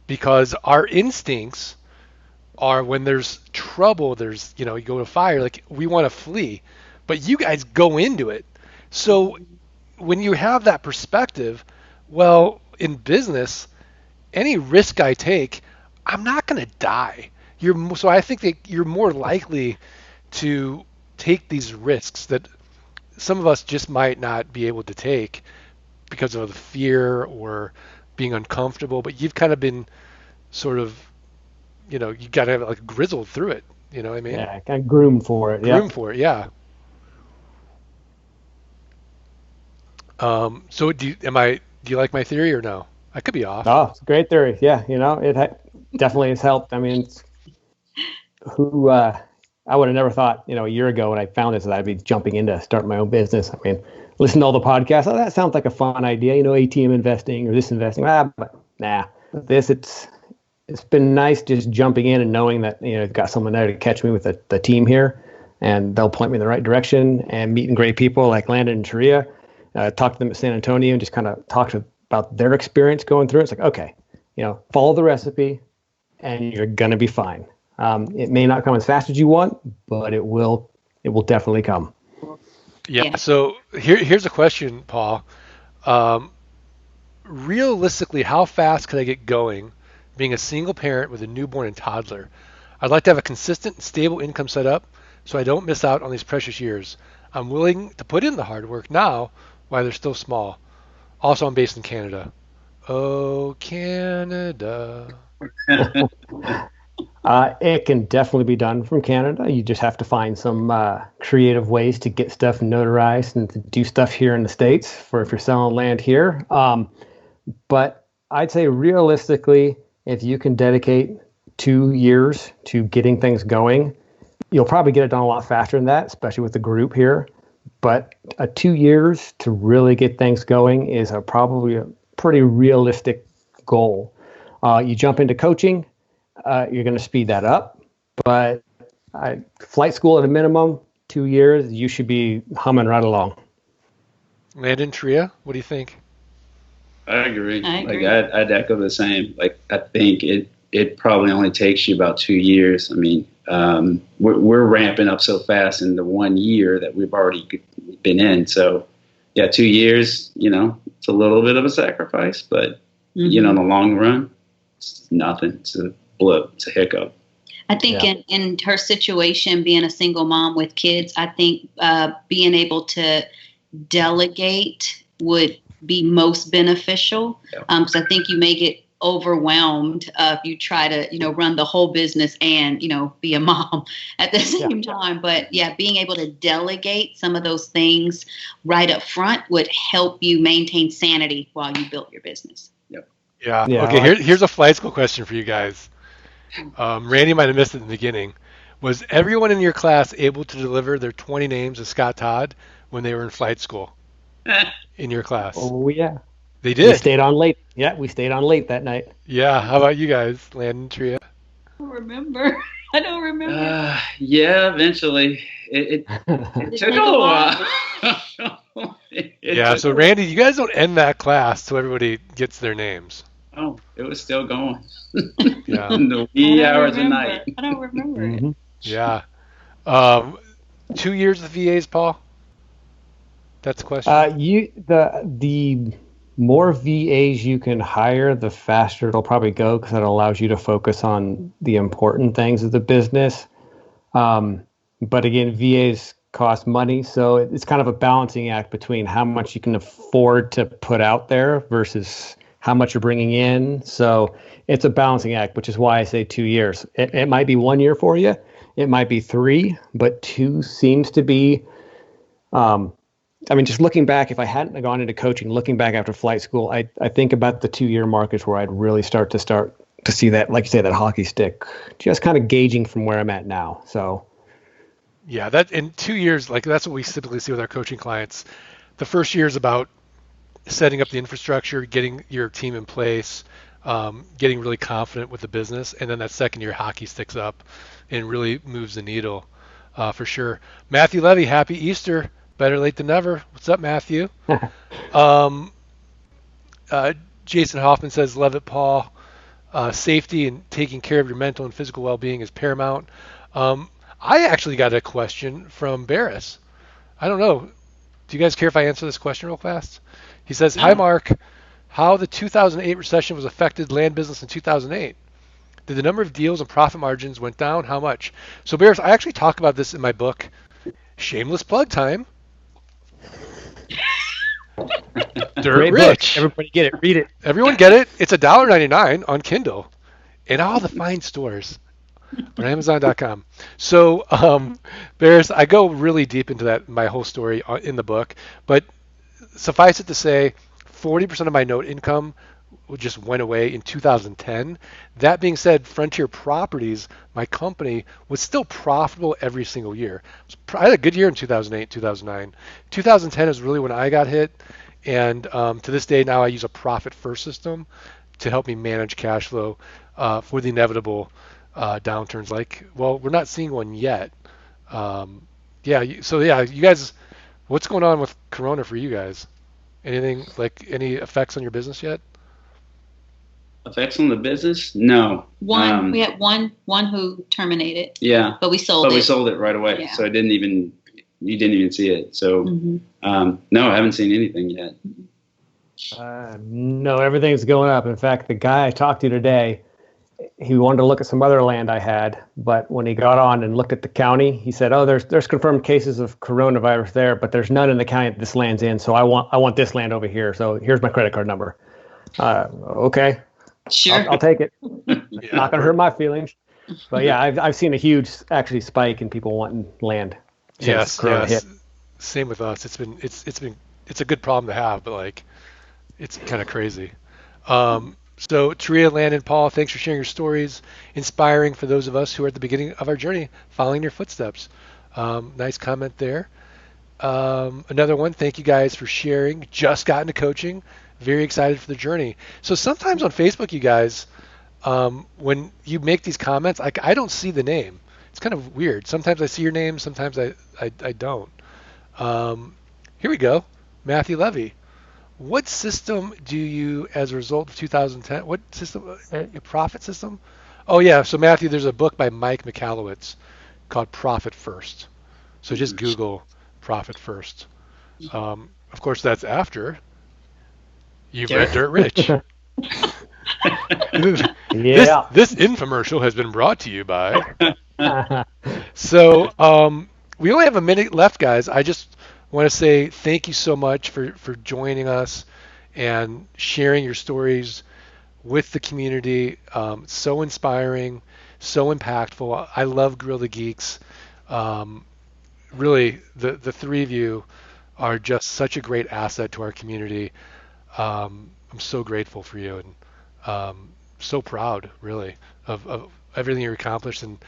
because our instincts are when there's trouble, you go to fire, like we want to flee, but you guys go into it. So when you have that perspective, well, in business, any risk I take, I'm not going to die. So I think that you're more likely to take these risks that some of us just might not be able to take because of the fear or being uncomfortable, but you've kind of been sort of, you got to have like grizzled through it. You know what I mean? Yeah, kind of groomed for it. Groomed for it, yeah. So do you like my theory or no? I could be off. Oh, it's a great theory. Yeah, it definitely has helped. I mean, I would have never thought, a year ago when I found this that I'd be jumping in to start my own business. I mean, listen to all the podcasts. Oh, that sounds like a fun idea, ATM investing or this investing. But nah, it's been nice just jumping in and knowing that, got someone there to catch me with the team here, and they'll point me in the right direction, and meeting great people like Landon and Sharia. Talked to them at San Antonio and just kind of talked about their experience going through it. It's like, okay, follow the recipe and you're going to be fine. It may not come as fast as you want, but it will definitely come. Yeah. So here's a question, Paul. Realistically, how fast could I get going being a single parent with a newborn and toddler? I'd like to have a consistent and stable income set up so I don't miss out on these precious years. I'm willing to put in the hard work now while they're still small. Also, I'm based in Canada. Oh, Canada. It can definitely be done from Canada. You just have to find some creative ways to get stuff notarized and to do stuff here in the States if you're selling land here. But I'd say realistically, if you can dedicate 2 years to getting things going, you'll probably get it done a lot faster than that, especially with the group here. But 2 years to really get things going is probably a pretty realistic goal. You jump into coaching, you're going to speed that up. But flight school at a minimum, 2 years, you should be humming right along. Landon, Tria, what do you think? I agree. Like I'd echo the same. Like I think it probably only takes you about 2 years. I mean, we're ramping up so fast in the 1 year that we've already been in. So yeah, 2 years, it's a little bit of a sacrifice, but in the long run, it's nothing. It's a blip. It's a hiccup. I think in her situation, being a single mom with kids, I think being able to delegate would be most beneficial. Because I think you may get overwhelmed if you try to, run the whole business and, be a mom at the same time. But being able to delegate some of those things right up front would help you maintain sanity while you build your business. Yeah. Okay. Here's a flight school question for you guys. Randy might have missed it in the beginning. Was everyone in your class able to deliver their 20 names of Scott Todd when they were in flight school in your class? Oh, yeah. They We did. stayed on late. Yeah, we stayed on late that night. Yeah. How about you guys, Landon, Tria? I don't remember. I don't remember. Yeah, eventually. It Did took take a a little while? while. Yeah. So Randy, you guys don't end that class till everybody gets their names. Oh, it was still going. Yeah. In the I wee don't hours of remember. night. I don't remember it. Mhm. Yeah. 2 years with VAs, Paul? That's the question. The more VAs you can hire, the faster it'll probably go because that allows you to focus on the important things of the business. But again, VAs cost money, so it's kind of a balancing act between how much you can afford to put out there versus how much you're bringing in. So it's a balancing act, which is why I say 2 years. It might be 1 year for you, it might be three, but two seems to be. I mean, just looking back, if I hadn't gone into coaching, looking back after flight school, I think about the 2 year mark is where I'd really start to see that, like you say, that hockey stick, just kind of gauging from where I'm at now. So Yeah, that in 2 years, like that's what we typically see with our coaching clients. The first year is about setting up the infrastructure, getting your team in place, getting really confident with the business, and then that second year hockey sticks up and really moves the needle for sure. Matthew Levy, happy Easter. Better late than never. What's up, Matthew? Um, Jason Hoffman says, love it, Paul. Safety and taking care of your mental and physical well-being is paramount. I actually got a question from Barris. I don't know. Do you guys care if I answer this question real fast? He says, hi, Mark. How the 2008 recession was affected land business in 2008? Did the number of deals and profit margins went down? How much? So, Barris, I actually talk about this in my book, Shameless Plug Time. Dirt great Rich. book. Everybody get it. Read it. Everyone get it? It's $1.99 on Kindle in all the fine stores on Amazon.com. So, Barris, I go really deep into that, my whole story in the book, but suffice it to say, 40% of my note income just went away in 2010. That being said, Frontier Properties, my company, was still profitable every single year. I had a good year in 2008, 2009. 2010 is really when I got hit, and to this day now I use a profit first system to help me manage cash flow for the inevitable downturns. Like, well, we're not seeing one yet. You guys, what's going on with Corona for you guys? Anything, like any effects on your business yet? Effects on the business? No. We had one who terminated. Yeah. But we sold it. We sold it right away. Yeah. So you didn't even see it. So, no, I haven't seen anything yet. No, everything's going up. In fact, the guy I talked to today, he wanted to look at some other land I had, but when he got on and looked at the county, he said, "Oh, there's confirmed cases of coronavirus there, but there's none in the county that this land's in. So I want this land over here. So here's my credit card number." Okay, Sure. I'll take it. Yeah. Not gonna hurt my feelings. But yeah, I've seen a huge actually spike in people wanting land. since Corona hit. Same with us. It's a good problem to have, but like, it's kind of crazy. So Tria, Landon, Paul, thanks for sharing your stories. Inspiring for those of us who are at the beginning of our journey, following your footsteps. Nice comment there. Another one, thank you guys for sharing. Just got into coaching. Very excited for the journey. So sometimes on Facebook, you guys, when you make these comments, I don't see the name. It's kind of weird. Sometimes I see your name, sometimes I don't. Here we go. Matthew Levy. What system do you, as a result of 2010, what system, your profit system? Oh yeah, so Matthew, there's a book by Mike Michalowicz called Profit First. So just Google Profit First. Of course, that's after you've read Dirt Rich. Yeah. This infomercial has been brought to you by. So we only have a minute left, guys. I just want to say thank you so much for joining us and sharing your stories with the community. So inspiring, so impactful. I love Gorilla Geeks. Really, the three of you are just such a great asset to our community. I'm so grateful for you and so proud, really, of everything you accomplished. And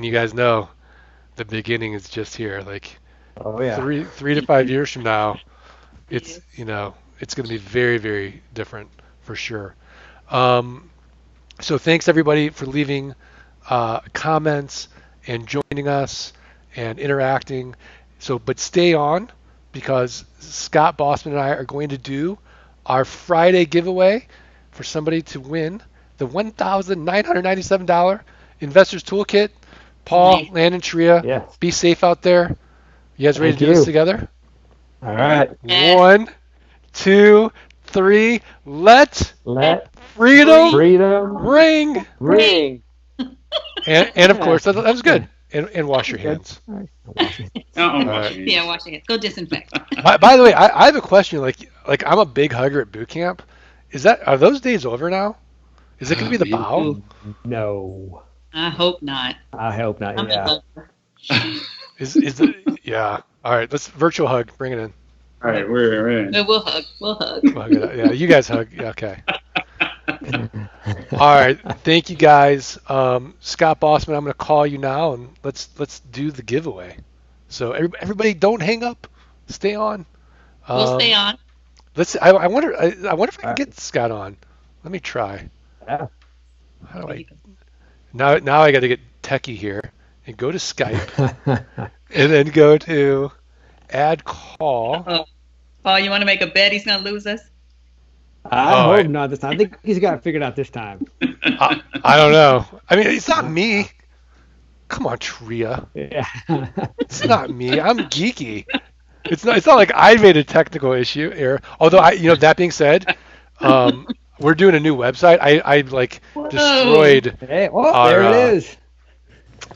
you guys know the beginning is just here. Like, Oh yeah. 3 to 5 years from now, it's it's going to be very, very different for sure. So thanks everybody for leaving comments and joining us and interacting. But stay on, because Scott Bossman and I are going to do our Friday giveaway for somebody to win the $1,997 Investors Toolkit. Paul, Landon, Sharia, Yes. be safe out there. You guys ready Thank to do this you. together? All right. Yes. 1, 2, 3. Let Let freedom freedom ring. ring. And of course, that was good. And wash your hands. All right. Yeah, wash your hands. Go disinfect. By the way, I have a question. Like I'm a big hugger at boot camp. Are those days over now? Is it going to be the bow? No. I hope not. I hope not. I'm Yeah. Is the yeah? All right, let's virtual hug. Bring it in. All right, we're in. No, we'll hug. We'll hug. We'll hug it out. Yeah, you guys hug. Yeah, okay. All right, thank you guys. Scott Bossman, I'm going to call you now, and let's do the giveaway. So everybody, don't hang up. Stay on. We'll stay on. I wonder if I can get Scott on. Let me try. Yeah. How do I? Now I got to get techie here and go to Skype and then go to add call. Oh, you want to make a bet he's going to lose us? I hope not this time. I think he's got it figured out this time. I don't know. I mean, it's not me. Come on, Tria. Yeah. It's not me. I'm geeky. It's not like I made a technical issue here. Although that being said, we're doing a new website. I destroyed. Hey, our, there it is.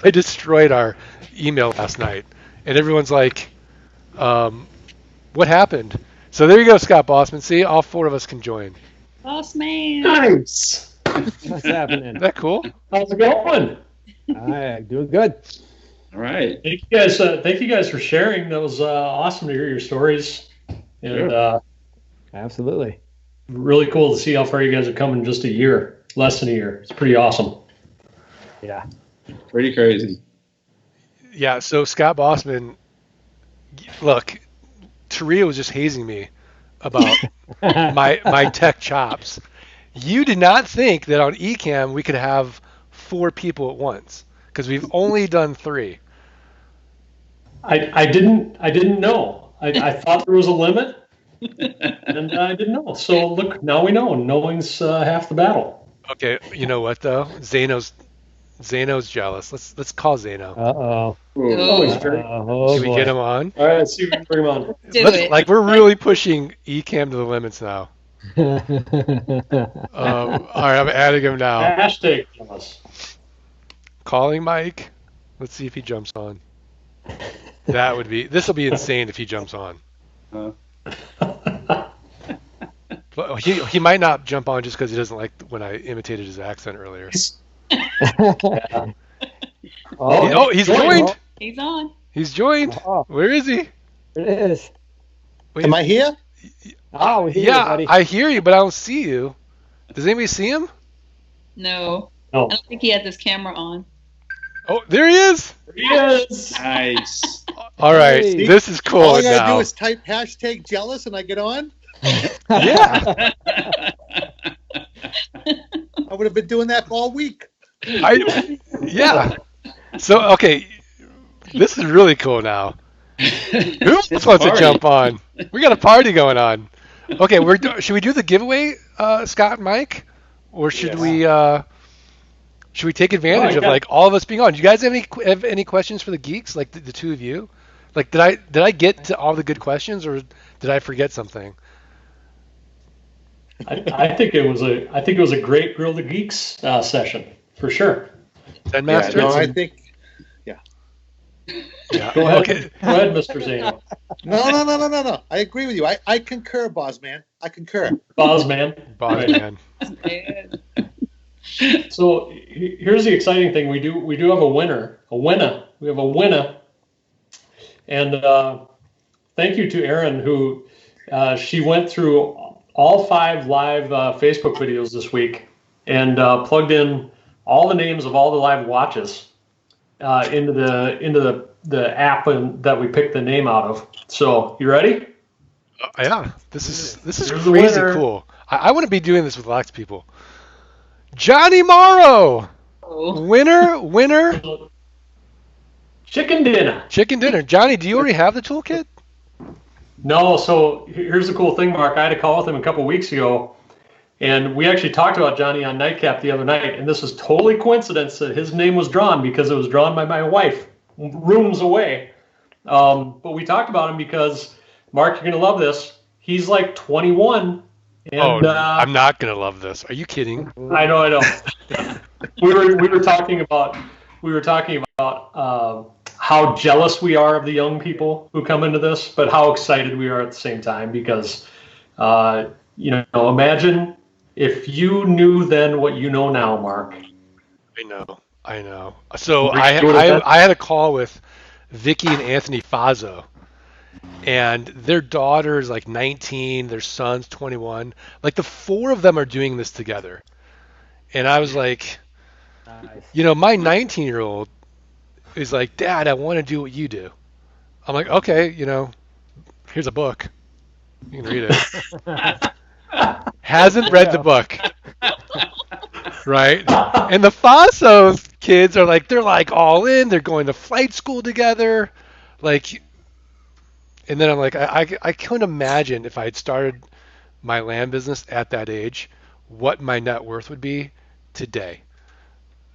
I destroyed our email last night, and everyone's like, "What happened?" So there you go, Scott Bossman. See, all 4 of us can join. Boss man. Nice. What's happening? Is that cool? How's it going? All right, doing good. All right. Thank you guys for sharing. That was awesome to hear your stories, and Absolutely. really cool to see how far you guys have come in just a year, less than a year. It's pretty awesome. Yeah. Pretty crazy. Yeah. So Scott Bossman, look, Taria was just hazing me about my tech chops. You did not think that on Ecamm we could have 4 people at once, because we've only done 3. I didn't know. I thought there was a limit, and I didn't know. So look, now we know. Knowing's half the battle. Okay, you know what though? Zeno's jealous. Let's call Zeno. Uh-oh. Oh, he's very. Oh, Can we get him on? All right, let's see if we can bring him on. Do it. Like, we're really pushing Ecamm to the limits now. boy. All right, I'm adding him now. Hashtag jealous. Calling Mike. Let's see if he jumps on. This will be insane if he jumps on. But he might not jump on just because he doesn't like when I imitated his accent earlier. Oh, he's joined. He's on. He's joined. Oh. Where is he? It is. Wait, Am I here? Oh, we hear you, yeah, buddy. I hear you, but I don't see you. Does anybody see him? No. No. I don't think he has his camera on. Oh, there he is. Yes. Nice. All right, Hey. this is cool All I gotta now. do is type hashtag jealous and I get on. Yeah, I would have been doing that all week. yeah. So okay, this is really cool now. Who else wants to party. jump on? We got a party going on. Okay, should we do the giveaway, Scott and Mike, or should we take advantage of like all of us being on? Do you guys have any questions for the geeks, like the 2 of you? Like, did I get to all the good questions, or did I forget something? I think it was a great Grill the Geeks session for sure. Zen Yeah, Master? no, I think Yeah. Go ahead, Okay. go ahead, Mr. Zano. no. I agree with you. I concur, boss man. I concur. Bozman. Boss Right. man. So here's the exciting thing. We do have a winner. We have a winner. And thank you to Erin, who she went through all 5 live Facebook videos this week and plugged in all the names of all the live watches into the app that we picked the name out of. So you ready? Yeah, this is Here's the crazy winner. cool. I want to be doing this with lots of people. Johnny Morrow, Oh. winner, Chicken dinner. chicken dinner. Johnny, do you already have the toolkit? No, so here's the cool thing, Mark. I had a call with him a couple weeks ago, and we actually talked about Johnny on Nightcap the other night, and this is totally coincidence that his name was drawn because it was drawn by my wife, rooms away. But we talked about him because, Mark, you're going to love this. He's like 21. And, I'm not gonna love this. Are you kidding? I know. we were talking about how jealous we are of the young people who come into this, but how excited we are at the same time because, imagine if you knew then what you know now, Mark. I know. So I had a call with Vicky and Anthony Fazzo, and their daughter's like 19, their son's 21. Like the four of them are doing this together, and I was like, Nice. my 19-year-old is like, Dad, I want to do what you do. I'm like, okay, here's a book. You can read it. Hasn't read the book. Right? And the Fasos kids are like, they're like all in. They're going to flight school together. Like, and then I'm like, I couldn't imagine if I had started my land business at that age, what my net worth would be today.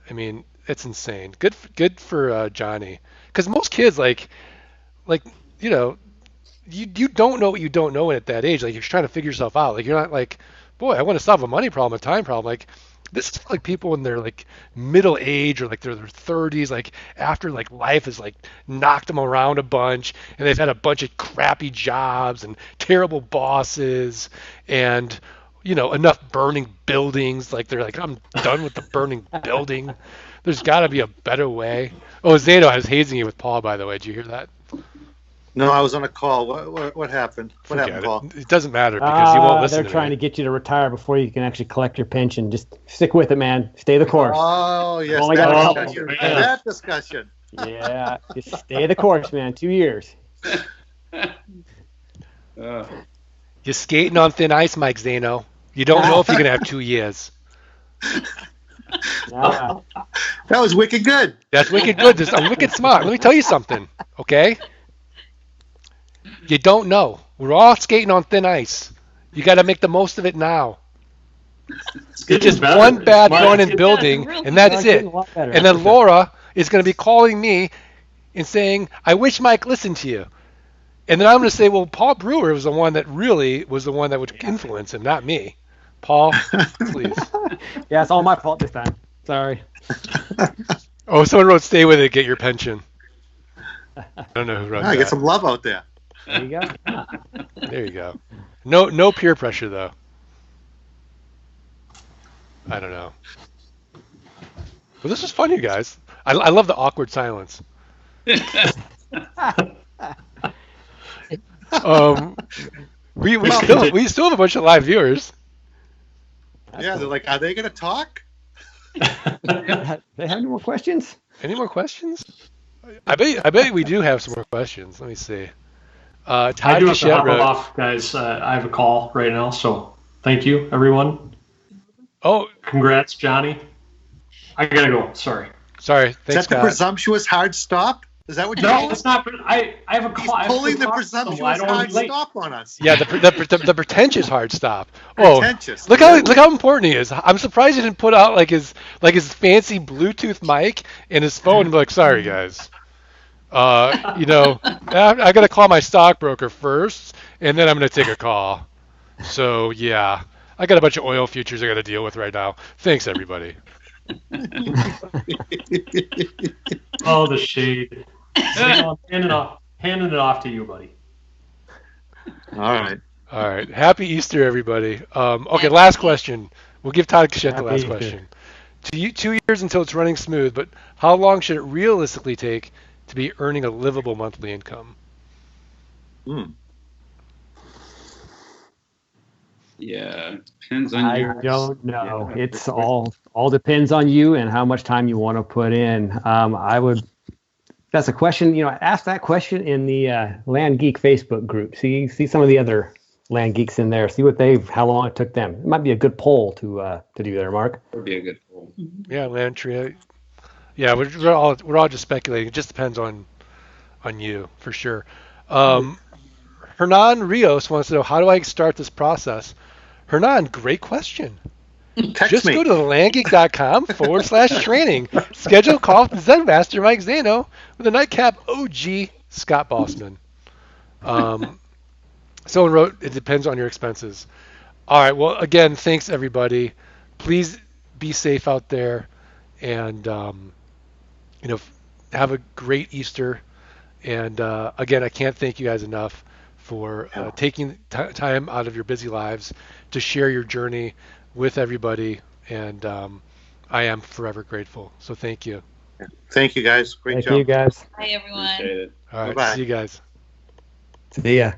I mean, it's insane. Good for Johnny. Because most kids, you don't know what you don't know at that age. Like you're trying to figure yourself out. Like you're not like, boy, I want to solve a money problem, a time problem. Like this is like people in their like middle age or like their 30s, like after like life has like knocked them around a bunch and they've had a bunch of crappy jobs and terrible bosses and enough burning buildings. Like they're like, I'm done with the burning building. There's got to be a better way. Oh, Zato, I was hazing you with Paul, by the way. Did you hear that? No, I was on a call. What happened? What Forget happened, Paul? it trying because you won't listen They're to trying me. to get you to retire before you can actually collect your pension. Just stick with it, man. Stay the course. Oh, yes, Only got a that couple. discussion. Man. That discussion. Yeah, just stay the course, man. 2 years. Uh, You're skating on thin ice, Mike Zano. You don't know if you're going to have 2 years. Yeah. That was wicked good. That's wicked good. I'm wicked smart. Let me tell you something, okay? You don't know. We're all skating on thin ice. You got to make the most of it now. It's just better. one bad Mark, going in it's building, really and that's It's it. getting a lot better. And then Laura is going to be calling me and saying, I wish Mike listened to you. And then I'm going to say, well, Paul Brewer was the one that would influence him, not me. Paul, please. Yeah, it's all my fault this time. Sorry. Oh, someone wrote, stay with it, get your pension. I don't know who wrote I that. get some love out there. There you go. There you go. No peer pressure, though. I don't know. Well, this was fun, you guys. I love the awkward silence. We still have a bunch of live viewers. Yeah, they're like, are they going to talk? They have any more questions? Any more questions? I bet we do have some more questions. Let me see. I Todd do have to Bichette hop wrote, off, guys. I have a call right now, so thank you, everyone. oh, Congrats, Johnny. I gotta go. Sorry. sorry. Is Thanks, that the Scott. presumptuous hard stop? Is that what you're No, doing? it's not. I have a He's call. I have to pulling the talk to someone. I presumptuous don't wanna hard be late. stop on us. Yeah, the pretentious hard stop. Oh, Pretentious. look how important he is. I'm surprised he didn't put out like his fancy Bluetooth mic and his phone and be like, sorry guys. I got to call my stockbroker first, and then I'm going to take a call. So yeah, I got a bunch of oil futures I got to deal with right now. Thanks everybody. Oh, the shade. I'm handing it off to you, buddy. All right. All right. Happy Easter, everybody. Okay, last question. We'll give Todd Kashett the Happy last Easter. question. 2 years until it's running smooth, but how long should it realistically take to be earning a livable monthly income? yeah, depends on I your. don't know. Yeah. It's all depends on you and how much time you want to put in. I would That's a question. Ask that question in the Land Geek Facebook group. See some of the other Land Geeks in there. See how long it took them. It might be a good poll to do there, Mark. That would be a good poll. Yeah, Landry. Yeah, we're all just speculating. It just depends on you for sure. Hernan Rios wants to know, how do I start this process? Hernan, great question. Text me. Go to landgeek.com/training. Schedule a call with Zen Master Mike Zano with a nightcap OG Scott Bossman. Someone wrote, it depends on your expenses. All right. Well, again, thanks everybody. Please be safe out there, and have a great Easter. And again, I can't thank you guys enough for taking time out of your busy lives to share your journey with everybody, and I am forever grateful. So thank you. Thank you, guys. Great job. Thank you, guys. Bye, everyone. Appreciate it. All right. Bye-bye. See you guys. See ya.